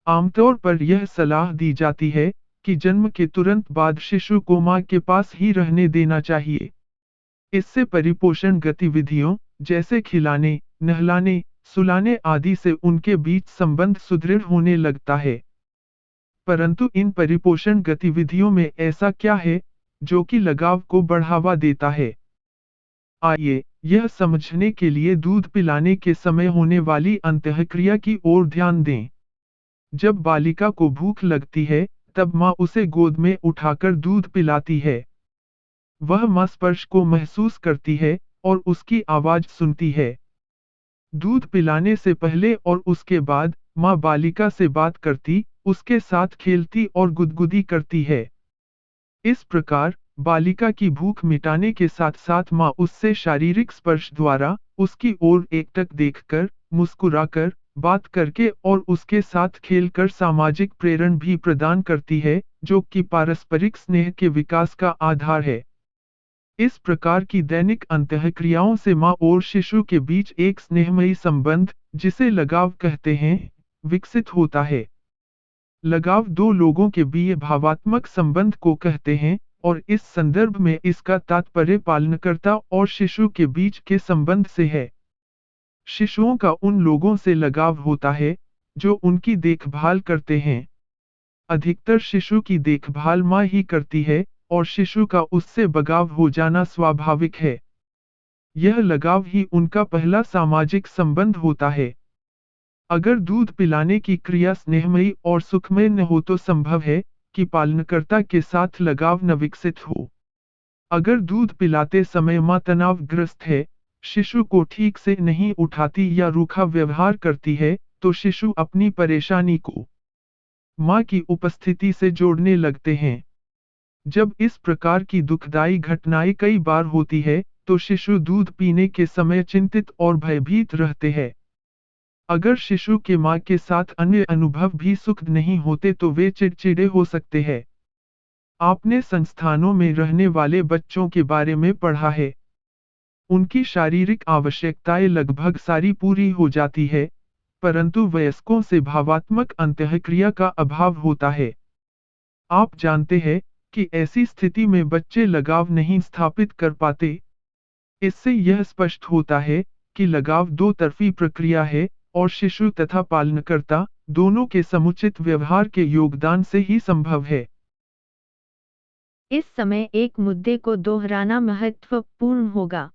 आमतौर पर यह सलाह दी जाती है कि जन्म के तुरंत बाद शिशु को माँ के पास ही रहने देना चाहिए। इससे परिपोषण गतिविधियों, जैसे खिलाने, नहलाने, सुलाने आदि से उनके बीच संबंध सुदृढ़ होने लगता है। परंतु इन परिपोषण गतिविधियों में ऐसा क्या है, जो कि लगाव को बढ़ावा देता है? आइए, यह समझने के लिए दूध पिलाने के समय होने वाली अंतःक्रिया की ओर ध्यान दें। जब बालिका को भूख लगती है, तब माँ उसे गोद में उठाकर दूध पिलाती है। वह माँ स्पर्श को महसूस करती है, और उसकी आवाज सुनती है। दूध पिलाने से पहले और उसके बाद माँ बालिका से बात करती, उसके साथ खेलती और गुदगुदी करती है। इस प्रकार बालिका की भूख मिटाने के साथ साथ माँ उससे शारीरिक स्पर्श द्वारा, उसकी ओर एकटक देखकर, मुस्कुराकर, बात करके और उसके साथ खेलकर सामाजिक प्रेरण भी प्रदान करती है, जो कि पारस्परिक स्नेह के विकास का आधार है। इस प्रकार की दैनिक अंतःक्रियाओं से माँ और शिशु के बीच एक स्नेहमयी संबंध, जिसे लगाव कहते हैं, विकसित होता है। लगाव दो लोगों के बीच भावात्मक संबंध को कहते हैं, और इस संदर्भ में इसका तात्पर्य पालनकर्ता और शिशु के बीच के संबंध से है। शिशुओं का उन लोगों से लगाव होता है, जो उनकी देखभाल करते हैं। अधिकतर शिशु की देखभाल माँ ही करती है, और शिशु का उससे बगाव हो जाना स्वाभाविक है। यह लगाव ही उनका पहला सामाजिक संबंध होता है। अगर दूध पिलाने की क्रिया स्नेहमयी और सुखमय न हो तो संभव है कि पालनकर्ता के साथ लगाव न विकसित हो। अगर दूध पिलाते समय माँ तनावग्रस्त है, शिशु को ठीक से नहीं उठाती या रूखा व्यवहार करती है, तो शिशु अपनी परेशानी को माँ की उपस्थिति से जोड़ने लगते हैं। जब इस प्रकार की दुखदाई घटनाएं कई बार होती है, तो शिशु दूध पीने के समय चिंतित और भयभीत रहते हैं। अगर शिशु के माँ के साथ अन्य अनुभव भी सुखद नहीं होते तो वे चिड़चिड़े हो सकते हैं। आपने संस्थानों में रहने वाले बच्चों के बारे में पढ़ा है। उनकी शारीरिक आवश्यकताएं लगभग सारी पूरी हो जाती है, परंतु वयस्कों से भावात्मक अंतःक्रिया का अभाव होता है। आप जानते हैं कि ऐसी स्थिति में बच्चे लगाव नहीं स्थापित कर पाते। इससे यह स्पष्ट होता है कि लगाव दो तरफी प्रक्रिया है, और शिशु तथा पालनकर्ता दोनों के समुचित व्यवहार के योगदान से ही संभव है। इस समय एक मुद्दे को दोहराना महत्वपूर्ण होगा।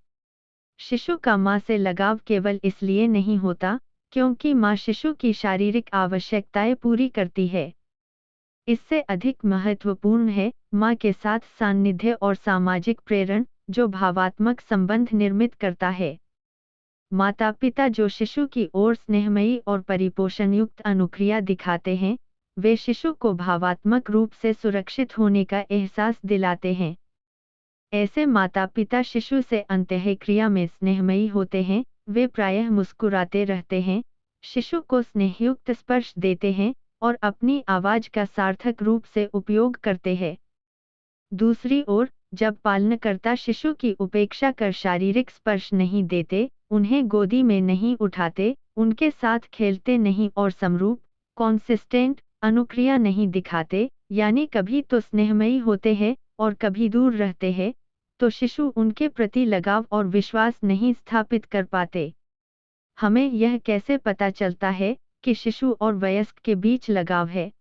शिशु का माँ से लगाव केवल इसलिए नहीं होता क्योंकि माँ शिशु की शारीरिक आवश्यकताएं पूरी करती है। इससे अधिक महत्वपूर्ण है माँ के साथ सान्निध्य और सामाजिक प्रेरण, जो भावात्मक संबंध निर्मित करता है। माता पिता जो शिशु की ओर स्नेहमयी और परिपोषण युक्त अनुक्रिया दिखाते हैं, वे शिशु को भावात्मक रूप से सुरक्षित होने का एहसास दिलाते हैं। ऐसे माता पिता शिशु से अंतःक्रिया में स्नेहमयी होते हैं, वे प्रायः मुस्कुराते रहते हैं, शिशु को स्नेहयुक्त स्पर्श देते हैं और अपनी आवाज का सार्थक रूप से उपयोग करते हैं। दूसरी ओर, जब पालनकर्ता शिशु की उपेक्षा कर शारीरिक स्पर्श नहीं देते, उन्हें गोदी में नहीं उठाते, उनके साथ खेलते नहीं और समरूप कॉन्सिस्टेंट अनुक्रिया नहीं दिखाते, यानी कभी तो स्नेहमयी होते हैं और कभी दूर रहते हैं, तो शिशु उनके प्रति लगाव और विश्वास नहीं स्थापित कर पाते। हमें यह कैसे पता चलता है कि शिशु और वयस्क के बीच लगाव है?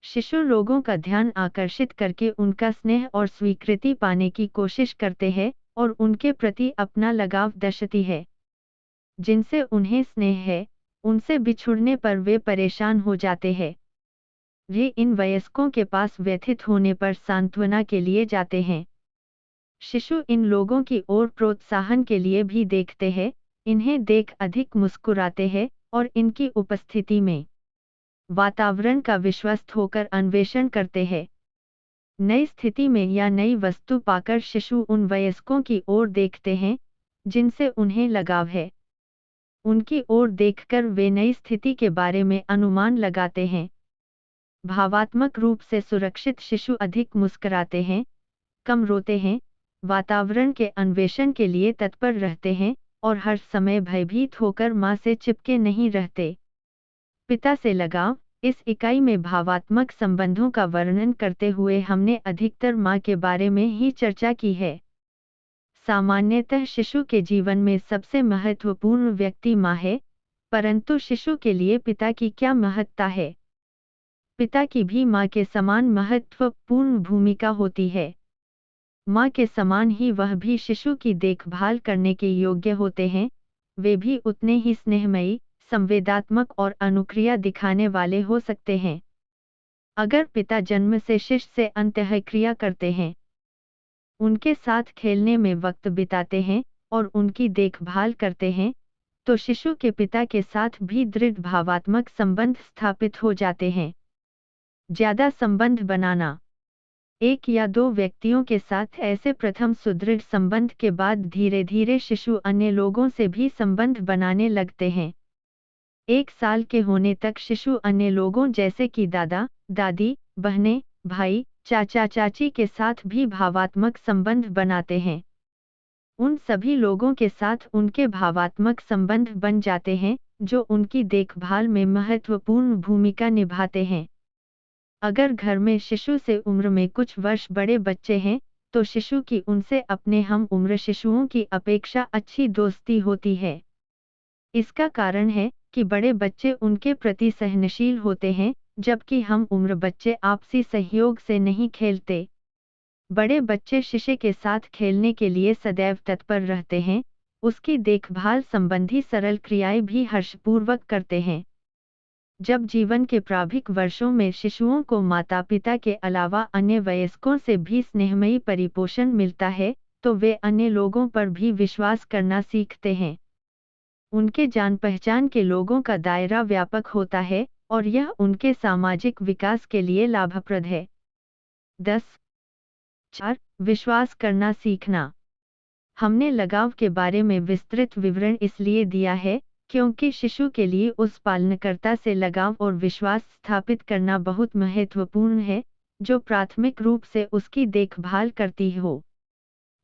शिशु लोगों का ध्यान आकर्षित करके उनका स्नेह और स्वीकृति पाने की कोशिश करते हैं और उनके प्रति अपना लगाव दर्शाती है। जिनसे उन्हें स्नेह है, उनसे बिछुड़ने पर वे परेशान हो जाते हैं। वे इन वयस्कों के पास व्यथित होने पर सांत्वना के लिए जाते हैं। शिशु इन लोगों की ओर प्रोत्साहन के लिए भी देखते हैं, इन्हें देख अधिक मुस्कुराते हैं और इनकी उपस्थिति में वातावरण का विश्वस्त होकर अन्वेषण करते हैं। नई स्थिति में या नई वस्तु पाकर शिशु उन वयस्कों की ओर देखते हैं, जिनसे उन्हें लगाव है। उनकी ओर देखकर वे नई स्थिति के बारे में अनुमान लगाते हैं। भावात्मक रूप से सुरक्षित शिशु अधिक मुस्कुराते हैं, कम रोते हैं, वातावरण के अन्वेषण के लिए तत्पर रहते हैं और हर समय भयभीत होकर माँ से चिपके नहीं रहते। पिता से लगाव। इस इकाई में भावात्मक संबंधों का वर्णन करते हुए हमने अधिकतर माँ के बारे में ही चर्चा की है। सामान्यतः शिशु के जीवन में सबसे महत्वपूर्ण व्यक्ति माँ है, परंतु शिशु के लिए पिता की क्या महत्ता है? पिता की भी माँ के समान महत्वपूर्ण भूमिका होती है। माँ के समान ही वह भी शिशु की देखभाल करने के योग्य होते हैं, वे भी उतने ही स्नेहमयी, संवेदात्मक और अनुक्रिया दिखाने वाले हो सकते हैं। अगर पिता जन्म से शिशु से अंतःक्रिया करते हैं, उनके साथ खेलने में वक्त बिताते हैं, और उनकी देखभाल करते हैं, तो शिशु के पिता के साथ भी दृढ़ भावात्मक संबंध स्थापित हो जाते हैं। ज्यादा संबंध बनाना। एक या दो व्यक्तियों के साथ ऐसे प्रथम सुदृढ़ संबंध के बाद धीरे धीरे शिशु अन्य लोगों से भी संबंध बनाने लगते हैं। 1 साल के होने तक शिशु अन्य लोगों जैसे कि दादा, दादी, बहनें, भाई, चाचा चाची के साथ भी भावात्मक संबंध बनाते हैं। उन सभी लोगों के साथ उनके भावात्मक संबंध बन जाते हैं, जो उनकी देखभाल में महत्वपूर्ण भूमिका निभाते हैं। अगर घर में शिशु से उम्र में कुछ वर्ष बड़े बच्चे हैं, तो शिशु की उनसे अपने हम उम्र शिशुओं की अपेक्षा अच्छी दोस्ती होती है। इसका कारण है कि बड़े बच्चे उनके प्रति सहनशील होते हैं, जबकि हम उम्र बच्चे आपसी सहयोग से नहीं खेलते। बड़े बच्चे शिशु के साथ खेलने के लिए सदैव तत्पर रहते हैं, उसकी देखभाल संबंधी सरल क्रियाएं भी हर्षपूर्वक करते हैं। जब जीवन के प्रारंभिक वर्षों में शिशुओं को माता पिता के अलावा अन्य वयस्कों से भी स्नेहमयी परिपोषण मिलता है, तो वे अन्य लोगों पर भी विश्वास करना सीखते हैं। उनके जान पहचान के लोगों का दायरा व्यापक होता है और यह उनके सामाजिक विकास के लिए लाभप्रद है। 10.4 विश्वास करना सीखना। हमने लगाव के बारे में विस्तृत विवरण इसलिए दिया है क्योंकि शिशु के लिए उस पालनकर्ता से लगाव और विश्वास स्थापित करना बहुत महत्वपूर्ण है, जो प्राथमिक रूप से उसकी देखभाल करती हो।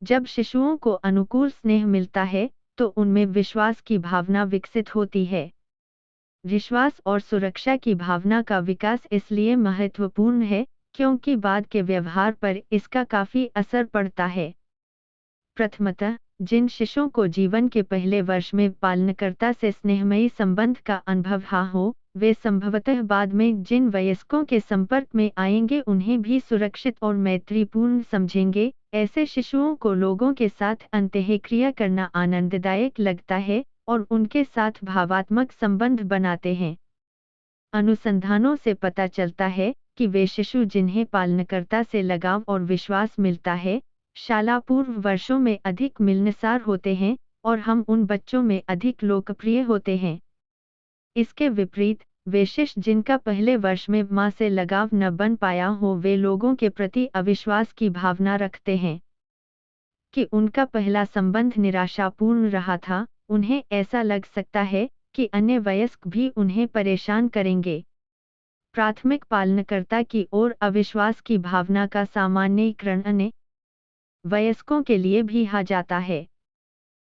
जब शिशुओं को अनुकूल स्नेह मिलता है, तो उनमें विश्वास की भावना विकसित होती है। विश्वास और सुरक्षा की भावना का विकास इसलिए महत्वपूर्ण है, क्योंकि बाद के व्यवहार पर इसका काफी असर पड़ता है। प्रथमतः, जिन शिशुओं को जीवन के पहले वर्ष में पालनकर्ता से स्नेहमयी संबंध का अनुभव हो, वे संभवतः बाद में जिन वयस्कों के संपर्क में आएंगे उन्हें भी सुरक्षित और मैत्रीपूर्ण समझेंगे। ऐसे शिशुओं को लोगों के साथ अंतःक्रिया करना आनंददायक लगता है और उनके साथ भावात्मक संबंध बनाते हैं। अनुसंधानों से पता चलता है कि वे शिशु जिन्हें पालनकर्ता से लगाव और विश्वास मिलता है, शाला पूर्व वर्षों में अधिक मिलनसार होते हैं और हम उन बच्चों में अधिक लोकप्रिय होते हैं। इसके विपरीत, वे शिशु जिनका पहले वर्ष में मां से लगाव न बन पाया हो, वे लोगों के प्रति अविश्वास की भावना रखते हैं कि उनका पहला संबंध निराशापूर्ण रहा था। उन्हें ऐसा लग सकता है कि अन्य वयस्क भी उन्हें परेशान करेंगे। प्राथमिक पालनकर्ता की ओर अविश्वास की भावना का सामान्यीकरण अन्य वयस्कों के लिए भी हा जाता है।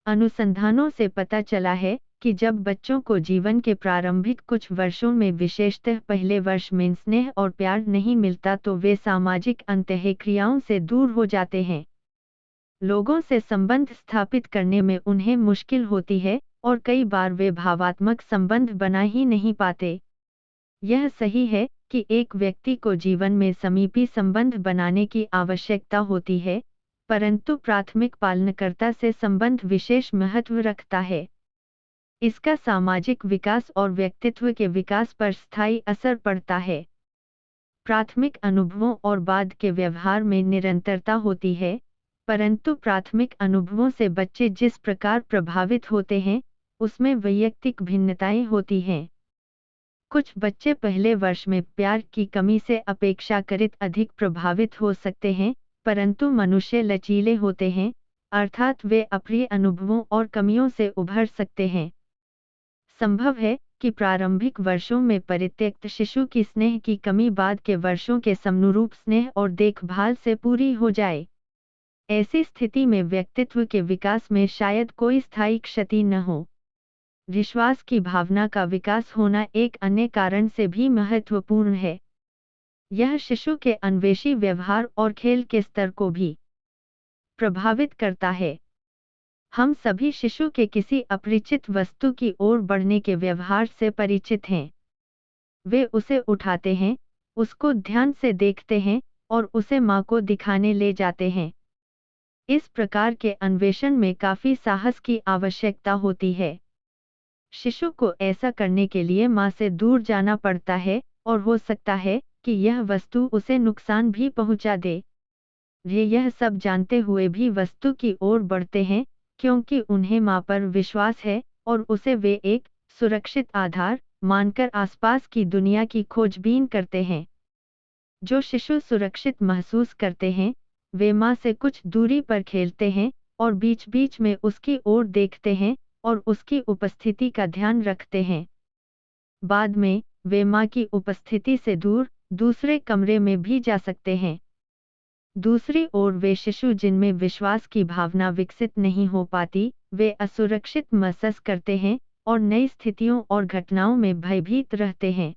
अनुसंधानों से पता चला है कि जब बच्चों को जीवन के प्रारंभिक कुछ वर्षों में विशेषतः पहले वर्ष में स्नेह और प्यार नहीं मिलता, तो वे सामाजिक अंतःक्रियाओं से दूर हो जाते हैं। लोगों से संबंध स्थापित करने में उन्हें मुश्किल होती है और कई बार वे भावात्मक संबंध बना ही नहीं पाते। यह सही है कि एक व्यक्ति को जीवन में समीपी संबंध बनाने की आवश्यकता होती है, परंतु प्राथमिक पालनकर्ता से संबंध विशेष महत्व रखता है। इसका सामाजिक विकास और व्यक्तित्व के विकास पर स्थायी असर पड़ता है। प्राथमिक अनुभवों और बाद के व्यवहार में निरंतरता होती है, परंतु प्राथमिक अनुभवों से बच्चे जिस प्रकार प्रभावित होते हैं, उसमें वैयक्तिक भिन्नताएं होती हैं। कुछ बच्चे पहले वर्ष में प्यार की कमी से अपेक्षाकृत अधिक प्रभावित हो सकते हैं, परंतु मनुष्य लचीले होते हैं, अर्थात वे अप्रिय अनुभवों और कमियों से उभर सकते हैं। संभव है कि प्रारंभिक वर्षों में परित्यक्त शिशु की स्नेह की कमी बाद के वर्षों के समनुरूप स्नेह और देखभाल से पूरी हो जाए। ऐसी स्थिति में व्यक्तित्व के विकास में शायद कोई स्थायी क्षति न हो। विश्वास की भावना का विकास होना एक अन्य कारण से भी महत्वपूर्ण है। यह शिशु के अन्वेषी व्यवहार और खेल के स्तर को भी प्रभावित करता है। हम सभी शिशु के किसी अपरिचित वस्तु की ओर बढ़ने के व्यवहार से परिचित हैं। वे उसे उठाते हैं, उसको ध्यान से देखते हैं और उसे मां को दिखाने ले जाते हैं। इस प्रकार के अन्वेषण में काफी साहस की आवश्यकता होती है। शिशु को ऐसा करने के लिए मां से दूर जाना पड़ता है और हो सकता है कि यह वस्तु उसे नुकसान भी पहुंचा दे। वे यह सब जानते हुए भी वस्तु की ओर बढ़ते हैं, क्योंकि उन्हें मां पर विश्वास है और उसे वे एक सुरक्षित आधार मानकर आसपास की दुनिया की खोजबीन करते हैं। जो शिशु सुरक्षित महसूस करते हैं, वे मां से कुछ दूरी पर खेलते हैं और बीच-बीच में उसकी ओर देखते हैं और उसकी उपस्थिति का ध्यान रखते हैं। बाद में, वे मां की उपस्थिति से दूर दूसरे कमरे में भी जा सकते हैं। दूसरी ओर वे शिशु जिनमें विश्वास की भावना विकसित नहीं हो पाती, वे असुरक्षित महसूस करते हैं और नई स्थितियों और घटनाओं में भयभीत रहते हैं।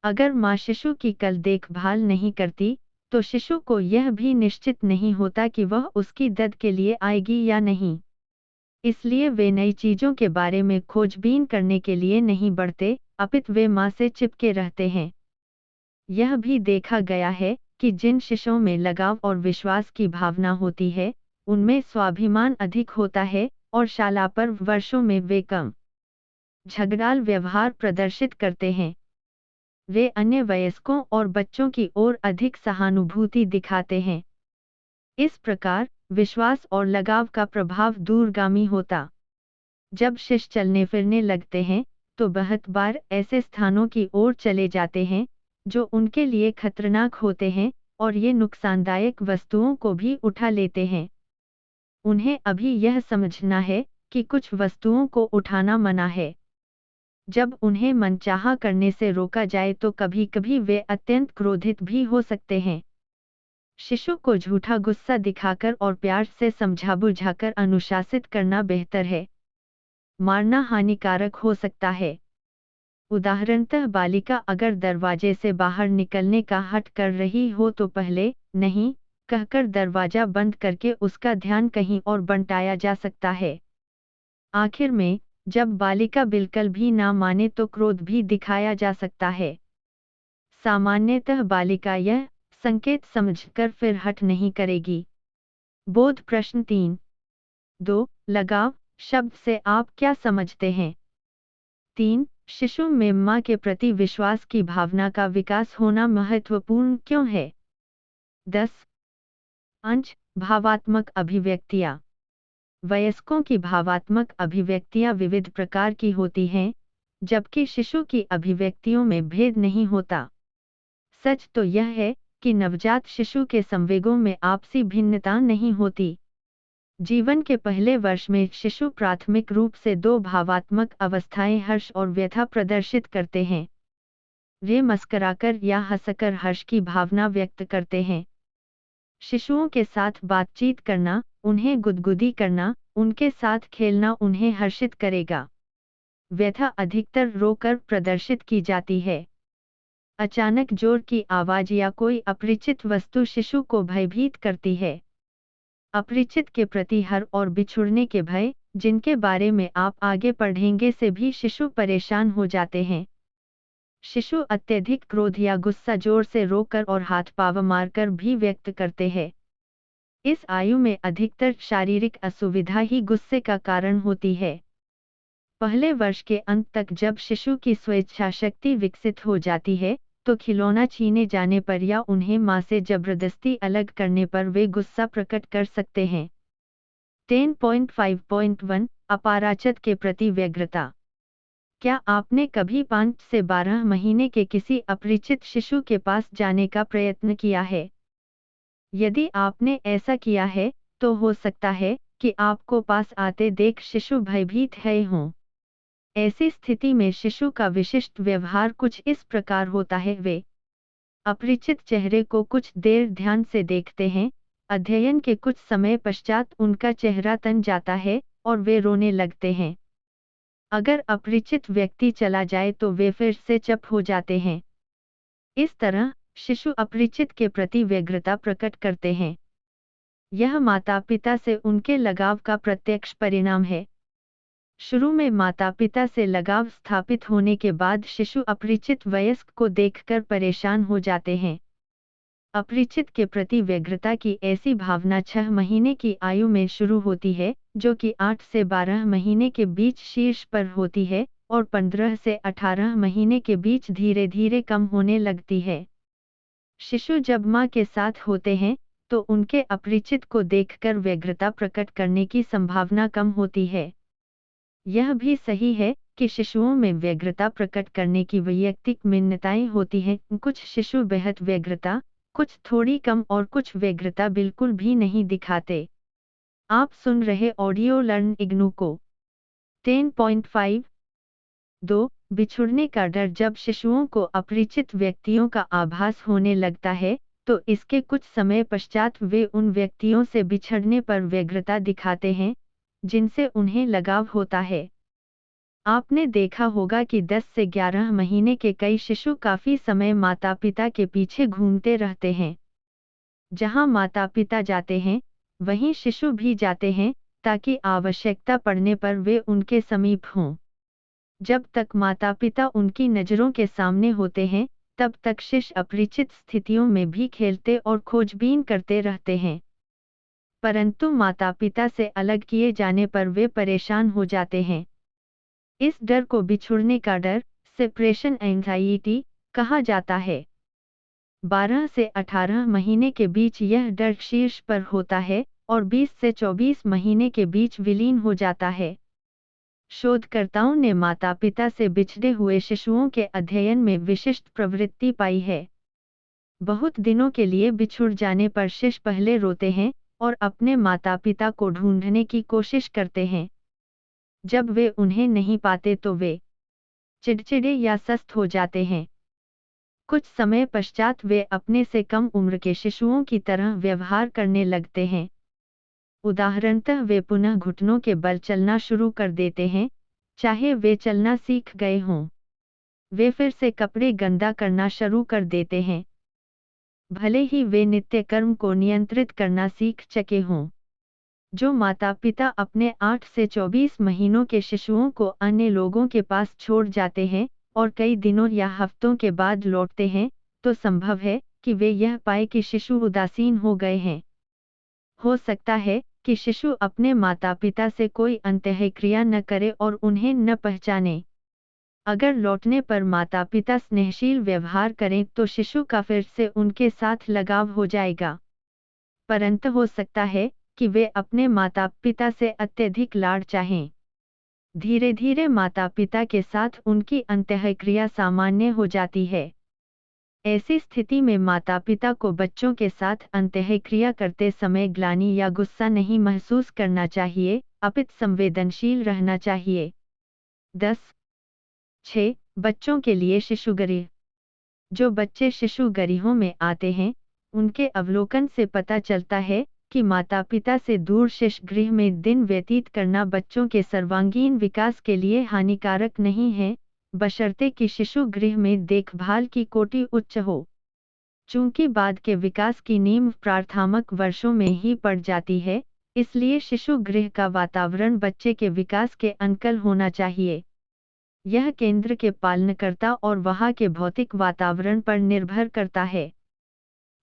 अगर मां शिशु की कल देखभाल नहीं करती, तो शिशु को यह भी निश्चित नहीं होता कि वह उसकी दद के लिए आएगी या नहीं। इसलिए वे नई चीजों के बारे में खोजबीन करने के लिए नहीं बढ़ते, अपितु वे मां से चिपके रहते हैं। यह भी देखा गया है कि जिन शिशुओं में लगाव और विश्वास की भावना होती है, उनमें स्वाभिमान अधिक होता है और शाला पर वर्षों में वे कम झगड़ाल व्यवहार प्रदर्शित करते हैं। वे अन्य वयस्कों और बच्चों की ओर अधिक सहानुभूति दिखाते हैं। इस प्रकार, विश्वास और लगाव का प्रभाव दूरगामी होता। जब शिशु चलने फिरने लगते हैं, तो बहुत बार ऐसे स्थानों की ओर चले जाते हैं, जो उनके लिए खतरनाक होते हैं, और ये नुकसानदायक वस्तुओं को भी उठा लेते हैं। उन्हें अभी यह समझना है कि कुछ वस्तुओं को उठाना मना है। जब उन्हें मनचाहा करने से रोका जाए तो कभी-कभी वे अत्यंत क्रोधित भी हो सकते हैं। शिशु को झूठा गुस्सा दिखाकर और प्यार से समझा बुझाकर अनुशासित करना बेहतर है। मारना हानिकारक हो सकता है। उदाहरणतः बालिका अगर दरवाजे से बाहर निकलने का हठ कर रही हो तो पहले नहीं कहकर दरवाजा बंद करके उसका ध्यान कहीं और बंटाया जा सकता है। आखिर में, जब बालिका बिल्कुल भी ना माने तो क्रोध भी दिखाया जा सकता है। सामान्यतः बालिका यह संकेत समझकर फिर हठ नहीं करेगी। बोध प्रश्न 3.2 लगाव शब्द से आप क्या समझते हैं? 3. शिशु में मां के प्रति विश्वास की भावना का विकास होना महत्वपूर्ण क्यों है? 10. अंश भावात्मक अभिव्यक्तियां। वयस्कों की भावात्मक अभिव्यक्तियां विविध प्रकार की होती हैं, जबकि शिशु की अभिव्यक्तियों में भेद नहीं होता। सच तो यह है कि नवजात शिशु के संवेगों में आपसी भिन्नता नहीं होती। जीवन के पहले वर्ष में शिशु प्राथमिक रूप से दो भावात्मक अवस्थाएं हर्ष और व्यथा प्रदर्शित करते हैं। वे मुस्कुराकर या हंसकर हर्ष की भावना व्यक्त करते हैं। शिशुओं के साथ बातचीत करना, उन्हें गुदगुदी करना, उनके साथ खेलना उन्हें हर्षित करेगा। व्यथा अधिकतर रोकर प्रदर्शित की जाती है। अचानक जोर की आवाज या कोई अपरिचित वस्तु शिशु को भयभीत करती है। अपरिचित के प्रति हर और बिछुड़ने के भय, जिनके बारे में आप आगे पढ़ेंगे, से भी शिशु परेशान हो जाते हैं। शिशु अत्यधिक क्रोध या गुस्सा जोर से रोकर और हाथ पाँव मारकर भी व्यक्त करते हैं। इस आयु में अधिकतर शारीरिक असुविधा ही गुस्से का कारण होती है। पहले वर्ष के अंत तक जब शिशु की स्वेच्छा शक्ति विकसित हो जाती है, तो खिलौना छीने जाने पर या उन्हें मां से जबरदस्ती अलग करने पर वे गुस्सा प्रकट कर सकते हैं। 10.5.1 अपाराचत के प्रति व्यग्रता। क्या आपने कभी 5 से 12 महीने के किसी अपरिचित शिशु के पास जाने का प्रयत्न किया है? यदि आपने ऐसा किया है, तो हो सकता है कि आपको पास आते देख शिशु भयभीत है हों। ऐसी स्थिति में शिशु का विशिष्ट व्यवहार कुछ इस प्रकार होता है। वे अपरिचित चेहरे को कुछ देर ध्यान से देखते हैं, अध्ययन के कुछ समय पश्चात उनका चेहरा तन जाता है और वे रोने लगते हैं। अगर अपरिचित व्यक्ति चला जाए तो वे फिर से चुप हो जाते हैं। इस तरह शिशु अपरिचित के प्रति व्यग्रता प्रकट करते हैं। यह माता-पिता से उनके लगाव का प्रत्यक्ष परिणाम है। शुरू में माता-पिता से लगाव स्थापित होने के बाद शिशु अपरिचित वयस्क को देखकर परेशान हो जाते हैं। अपरिचित के प्रति व्यग्रता की ऐसी भावना 6 महीने की आयु में शुरू होती है, जो कि 8 से 12 महीने के बीच शीर्ष पर होती है और 15 से 18 महीने के बीच धीरे-धीरे कम होने लगती है। शिशु जब मां के साथ होते हैं, तो उनके अपरिचित को देखकर व्यग्रता प्रकट करने की संभावना कम होती है। यह भी सही है कि शिशुओं में व्यग्रता प्रकट करने की वैयक्तिक भिन्नताएं होती हैं। कुछ शिशु बेहद व्यग्रता, कुछ थोड़ी कम और कुछ व्यग्रता बिल्कुल भी नहीं दिखाते। आप सुन रहे ऑडियो लर्न इग्नू को। 10.5 2. बिछुड़ने का डर। जब शिशुओं को अपरिचित व्यक्तियों का आभास होने लगता है, तो इसके कुछ समय पश्चात वे उन व्यक्तियों से बिछड़ने पर व्यग्रता दिखाते हैं, जिनसे उन्हें लगाव होता है। आपने देखा होगा कि 10 से 11 महीने के कई शिशु काफी समय माता-पिता के पीछे घूमते रहते हैं। जहां माता-पिता जाते हैं, वहीं शिशु भी जाते हैं, ताकि आवश्यकता पड़ने पर वे उनके समीप हों। जब तक माता-पिता उनकी नज़रों के सामने होते हैं, तब तक शिशु अपरिचित स्थितियों में भी खेलते और खोजबीन करते रहते हैं। परंतु माता-पिता से अलग किए जाने पर वे परेशान हो जाते हैं। इस डर को बिछुड़ने का डर, सेपरेशन एंजाइटी, कहा जाता है। 12 से 18 महीने के बीच यह डर शीर्ष पर होता है और 20 से 24 महीने के बीच विलीन हो जाता है। शोधकर्ताओं ने माता-पिता से बिछड़े हुए शिशुओं के अध्ययन में विशिष्ट प्रवृत्ति पाई है। बहुत दिनों के लिए बिछुड़ जाने पर शिशु पहले रोते हैं और अपने माता-पिता को ढूंढने की कोशिश करते हैं। जब वे उन्हें नहीं पाते तो वे चिड़चिड़े या सुस्त हो जाते हैं। कुछ समय पश्चात वे अपने से कम उम्र के शिशुओं की तरह व्यवहार करने लगते हैं। उदाहरणतः वे पुनः घुटनों के बल चलना शुरू कर देते हैं, चाहे वे चलना सीख गए हों। वे फिर से कपड़े गंदा करना शुरू कर देते हैं, भले ही वे नित्य कर्म को नियंत्रित करना सीख चुके हों। जो माता-पिता अपने 8 से 24 महीनों के शिशुओं को अन्य लोगों के पास छोड़ जाते हैं और कई दिनों या हफ्तों के बाद लौटते हैं, तो संभव है कि वे यह पाए कि शिशु उदासीन हो गए हैं। हो सकता है कि शिशु अपने माता-पिता से कोई अंतःक्रिया न करे और उन्हें न पहचाने। अगर लौटने पर माता-पिता स्नेहशील व्यवहार करें तो शिशु का फिर से उनके साथ लगाव हो जाएगा। परंतु हो सकता है कि वे अपने माता-पिता से अत्यधिक लाड़ चाहें। धीरे-धीरे माता-पिता के साथ उनकी अंतःक्रिया सामान्य हो जाती है। ऐसी स्थिति में माता-पिता को बच्चों के साथ अंतःक्रिया करते समय ग्लानि या गुस्सा नहीं महसूस करना चाहिए, अपितु संवेदनशील रहना चाहिए। 10.6 बच्चों के लिए शिशुगृह। जो बच्चे शिशुगृहों में आते हैं, उनके अवलोकन से पता चलता है कि माता-पिता से दूर शिशुगृह में दिन व्यतीत करना बच्चों के सर्वांगीण विकास के लिए हानिकारक नहीं है, बशर्ते कि शिशु गृह में देखभाल की कोटि उच्च हो। चूंकि बाद के विकास की नींव प्राथमिक वर्षों में ही पड़ जाती है, इसलिए शिशु गृह का वातावरण बच्चे के विकास के अनुकूल होना चाहिए। यह केंद्र के पालनकर्ता और वहां के भौतिक वातावरण पर निर्भर करता है।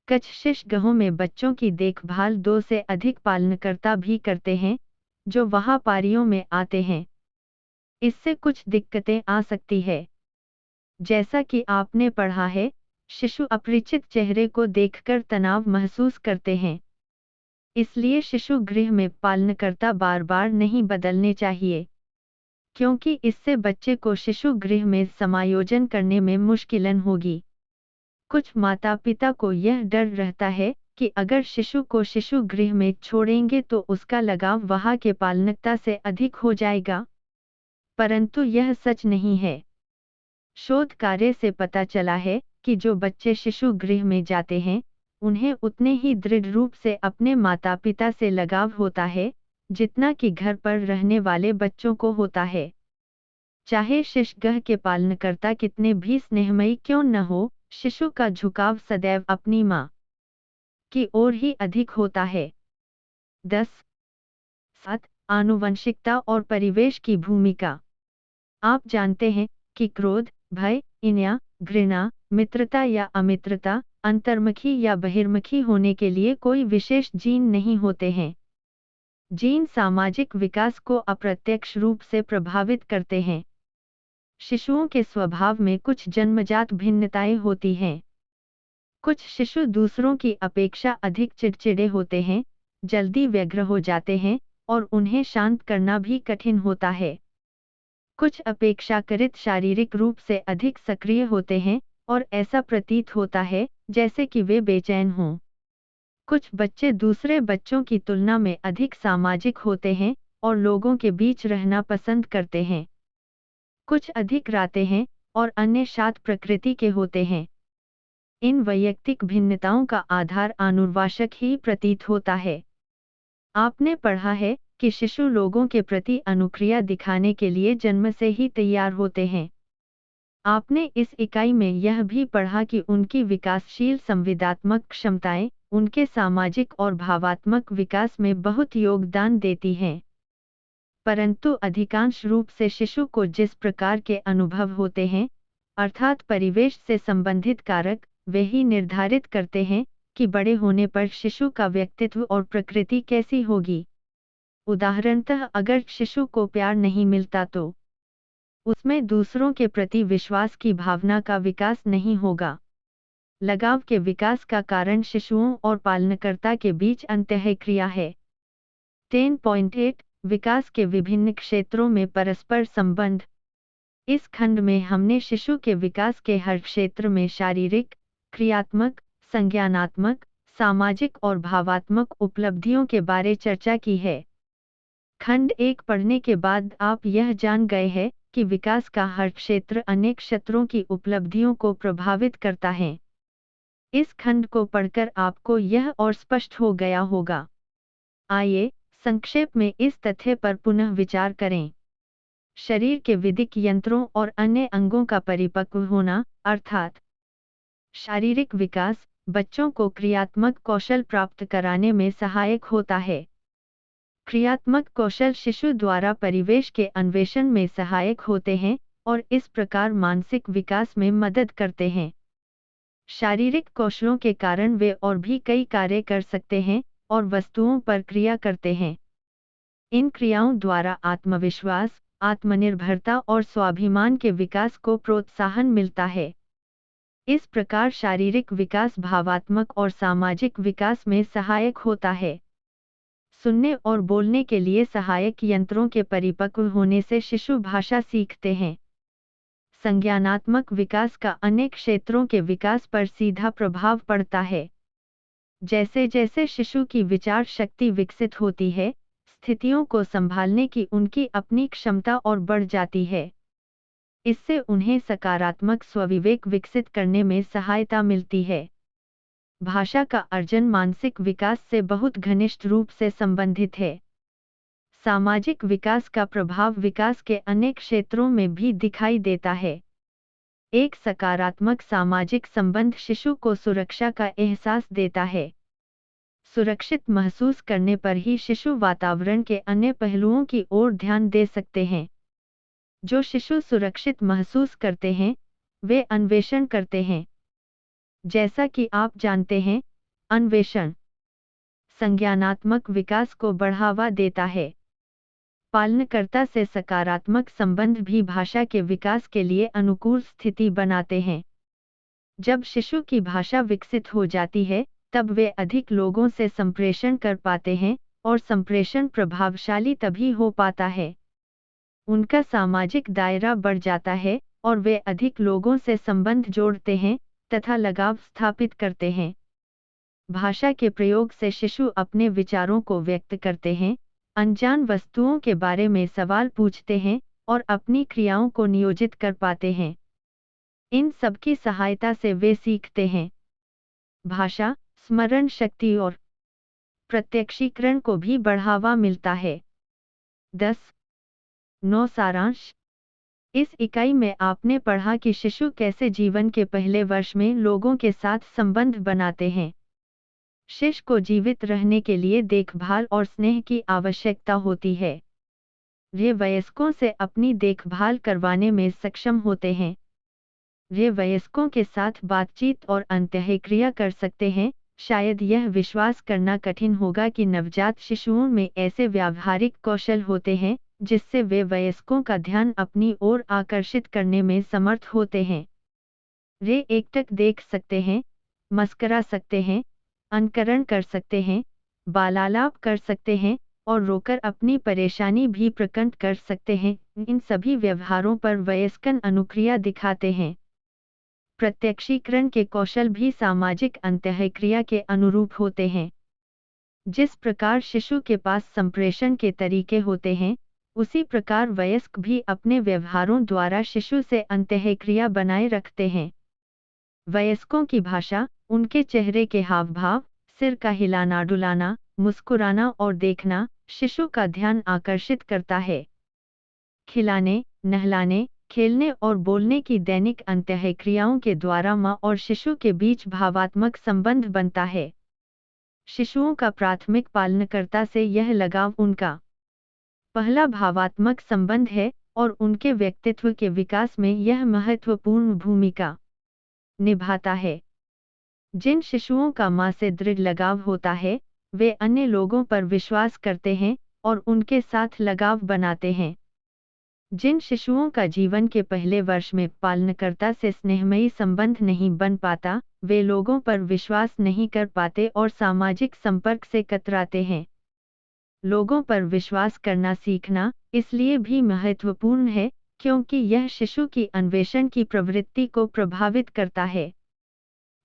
कुछ शिशुगृहों में बच्चों की देखभाल 2 से अधिक पालनकर्ता भी करते हैं, जो वहां पारियों में आते हैं। इससे कुछ दिक्कतें आ सकती है। जैसा कि आपने पढ़ा है, शिशु अपरिचित चेहरे को देखकर तनाव महसूस करते हैं। इसलिए शिशु गृह में पालनकर्ता बार-बार नहीं बदलने चाहिए, क्योंकि इससे बच्चे को शिशु गृह में समायोजन करने में मुश्किलें होगी। कुछ माता-पिता को यह डर रहता है कि अगर शिशु को शिशु गृह में छोड़ेंगे तो उसका लगाव वहां के पालनकर्ता से अधिक हो जाएगा। परंतु यह सच नहीं है। शोध कार्य से पता चला है कि जो बच्चे शिशु गृह में जाते हैं, उन्हें उतने ही दृढ़ रूप से अपने माता-पिता से लगाव होता है, जितना कि घर पर रहने वाले बच्चों को होता है। चाहे शिशुगृह के पालनकर्ता कितने भी स्नेहमयी क्यों न हो, शिशु का झुकाव सदैव अपनी मां की ओर ही अधिक होता है। 10.7 आनुवंशिकता और परिवेश की भूमिका। आप जानते हैं कि क्रोध, भय, ईर्ष्या, घृणा, मित्रता या अमित्रता, अंतर्मुखी या बहिर्मुखी होने के लिए कोई विशेष जीन नहीं होते हैं। जीन सामाजिक विकास को अप्रत्यक्ष रूप से प्रभावित करते हैं। शिशुओं के स्वभाव में कुछ जन्मजात भिन्नताएं होती हैं। कुछ शिशु दूसरों की अपेक्षा अधिक चिड़चिड़े होते हैं, जल्दी व्यग्र हो जाते हैं और उन्हें शांत करना भी कठिन होता है। कुछ अपेक्षाकृत शारीरिक रूप से अधिक सक्रिय होते हैं और ऐसा प्रतीत होता है जैसे कि वे बेचैन हों। कुछ बच्चे दूसरे बच्चों की तुलना में अधिक सामाजिक होते हैं और लोगों के बीच रहना पसंद करते हैं। कुछ अधिक राते हैं और अन्य शांत प्रकृति के होते हैं। इन वैयक्तिक भिन्नताओं का आधार आनुवंशिक ही प्रतीत होता है। आपने पढ़ा है कि शिशु लोगों के प्रति अनुक्रिया दिखाने के लिए जन्म से ही तैयार होते हैं। आपने इस इकाई में यह भी पढ़ा कि उनकी विकासशील संवेदनात्मक क्षमताएं उनके सामाजिक और भावात्मक विकास में बहुत योगदान देती हैं। परंतु अधिकांश रूप से शिशु को जिस प्रकार के अनुभव होते हैं, अर्थात परिवेश से संबंधित कारक, वे ही निर्धारित करते हैं कि बड़े होने पर शिशु का व्यक्तित्व और प्रकृति कैसी होगी। उदाहरणतः अगर शिशु को प्यार नहीं मिलता तो उसमें दूसरों के प्रति विश्वास की भावना का विकास नहीं होगा। लगाव के विकास का कारण शिशुओं और पालनकर्ता के बीच अंतःक्रिया है। 10.8 विकास के विभिन्न क्षेत्रों में परस्पर संबंध। इस खंड में हमने शिशु के विकास के हर क्षेत्र में शारीरिक, क्रियात्मक, संज्ञानात्मक, सामाजिक और भावात्मक उपलब्धियों के बारे चर्चा की है। खंड 1 पढ़ने के बाद आप यह जान गए हैं कि विकास का हर क्षेत्र अनेक क्षेत्रों की उपलब्धियों को प्रभावित करता है। इस खंड को पढ़कर आपको यह और स्पष्ट हो गया होगा। आइए संक्षेप में इस तथ्य पर पुनः विचार करें। शरीर के विद्युत यंत्रों और अन्य अंगों का परिपक्व होना, अर्थात शारीरिक विकास, बच्चों को क्रियात्मक कौशल प्राप्त कराने में सहायक होता है। क्रियात्मक कौशल शिशु द्वारा परिवेश के अन्वेषण में सहायक होते हैं और इस प्रकार मानसिक विकास में मदद करते हैं। शारीरिक कौशलों के कारण वे और भी कई कार्य कर सकते हैं और वस्तुओं पर क्रिया करते हैं। इन क्रियाओं द्वारा आत्मविश्वास, आत्मनिर्भरता और स्वाभिमान के विकास को प्रोत्साहन मिलता है। इस प्रकार शारीरिक विकास भावात्मक और सामाजिक विकास में सहायक होता है। सुनने और बोलने के लिए सहायक यंत्रों के परिपक्व होने से शिशु भाषा सीखते हैं। संज्ञानात्मक विकास का अनेक क्षेत्रों के विकास पर सीधा प्रभाव पड़ता है। जैसे जैसे शिशु की विचार शक्ति विकसित होती है, स्थितियों को संभालने की उनकी अपनी क्षमता और बढ़ जाती है। इससे उन्हें सकारात्मक स्वविवेक विकसित करने में सहायता मिलती है। भाषा का अर्जन मानसिक विकास से बहुत घनिष्ठ रूप से संबंधित है। सामाजिक विकास का प्रभाव विकास के अनेक क्षेत्रों में भी दिखाई देता है। एक सकारात्मक सामाजिक संबंध शिशु को सुरक्षा का एहसास देता है। सुरक्षित महसूस करने पर ही शिशु वातावरण के अन्य पहलुओं की ओर ध्यान दे सकते हैं। जो शिशु सुरक्षित महसूस करते हैं, वे अन्वेषण करते हैं। जैसा कि आप जानते हैं, अन्वेषण संज्ञानात्मक विकास को बढ़ावा देता है। पालनकर्ता से सकारात्मक संबंध भी भाषा के विकास के लिए अनुकूल स्थिति बनाते हैं। जब शिशु की भाषा विकसित हो जाती है, तब वे अधिक लोगों से संप्रेषण कर पाते हैं और संप्रेषण प्रभावशाली तभी हो पाता है। उनका सामाजिक दायरा बढ़ जाता है और वे अधिक लोगों से संबंध जोड़ते हैं तथा लगाव स्थापित करते हैं। भाषा के प्रयोग से शिशु अपने विचारों को व्यक्त करते हैं, अनजान वस्तुओं के बारे में सवाल पूछते हैं और अपनी क्रियाओं को नियोजित कर पाते हैं। इन सब की सहायता से वे सीखते हैं। भाषा, स्मरण शक्ति और प्रत्यक्षीकरण को भी बढ़ावा मिलता है। 10.9 सारांश। इस इकाई में आपने पढ़ा कि शिशु कैसे जीवन के पहले वर्ष में लोगों के साथ संबंध बनाते हैं। शिशु को जीवित रहने के लिए देखभाल और स्नेह की आवश्यकता होती है। वे वयस्कों से अपनी देखभाल करवाने में सक्षम होते हैं। वे वयस्कों के साथ बातचीत और अंतःक्रिया कर सकते हैं। शायद यह विश्वास करना कठिन होगा कि नवजात शिशुओं में ऐसे व्यावहारिक कौशल होते हैं जिससे वे वयस्कों का ध्यान अपनी ओर आकर्षित करने में समर्थ होते हैं। वे एकटक देख सकते हैं, मस्करा सकते हैं, अनुकरण कर सकते हैं, बालालाप कर सकते हैं और रोकर अपनी परेशानी भी प्रकट कर सकते हैं। इन सभी व्यवहारों पर वयस्कन अनुक्रिया दिखाते हैं। प्रत्यक्षीकरण के कौशल भी सामाजिक अंतःक्रिया के अनुरूप होते हैं। जिस प्रकार शिशु के पास संप्रेषण के तरीके होते हैं, उसी प्रकार वयस्क भी अपने व्यवहारों द्वारा शिशु से अंतःक्रिया बनाए रखते हैं। वयस्कों की भाषा, उनके चेहरे के हाव भाव, सिर का हिलाना डुलाना, मुस्कुराना और देखना शिशु का ध्यान आकर्षित करता है। खिलाने, नहलाने, खेलने और बोलने की दैनिक अंतःक्रियाओं के द्वारा माँ और शिशु के बीच भावात्मक संबंध बनता है। शिशुओं का प्राथमिक पालनकर्ता से यह लगाव उनका पहला भावात्मक संबंध है और उनके व्यक्तित्व के विकास में यह महत्वपूर्ण भूमिका निभाता है। जिन शिशुओं का माँ से दृढ़ लगाव होता है, वे अन्य लोगों पर विश्वास करते हैं और उनके साथ लगाव बनाते हैं। जिन शिशुओं का जीवन के पहले वर्ष में पालनकर्ता से स्नेहमयी संबंध नहीं बन पाता, वे लोगों पर विश्वास नहीं कर पाते और सामाजिक संपर्क से कतराते हैं। लोगों पर विश्वास करना सीखना इसलिए भी महत्वपूर्ण है क्योंकि यह शिशु की अन्वेषण की प्रवृत्ति को प्रभावित करता है।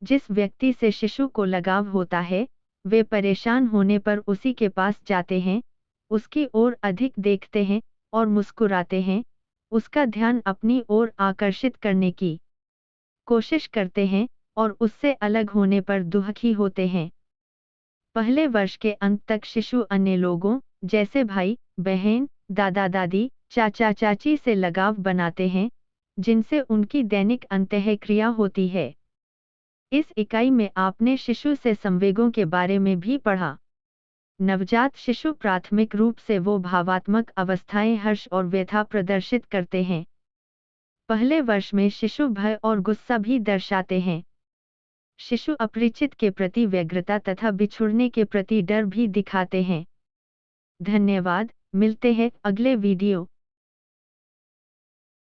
जिस व्यक्ति से शिशु को लगाव होता है, वे परेशान होने पर उसी के पास जाते हैं, उसकी ओर अधिक देखते हैं और मुस्कुराते हैं, उसका ध्यान अपनी ओर आकर्षित करने की कोशिश करते हैं और उससे अलग होने पर दुखी होते हैं। पहले वर्ष के अंत तक शिशु अन्य लोगों, जैसे भाई, बहन, दादा दादी, चाचा चाची से लगाव बनाते हैं, जिनसे उनकी दैनिक अंतःक्रिया होती है। इस इकाई में आपने शिशु से संवेगों के बारे में भी पढ़ा। नवजात शिशु प्राथमिक रूप से वो भावात्मक अवस्थाएं हर्ष और व्यथा प्रदर्शित करते हैं। पहले वर्ष में शिशु भय और गुस्सा भी दर्शाते हैं। शिशु अपरिचित के प्रति व्यग्रता तथा बिछुड़ने के प्रति डर भी दिखाते हैं। धन्यवाद, मिलते हैं अगले वीडियो।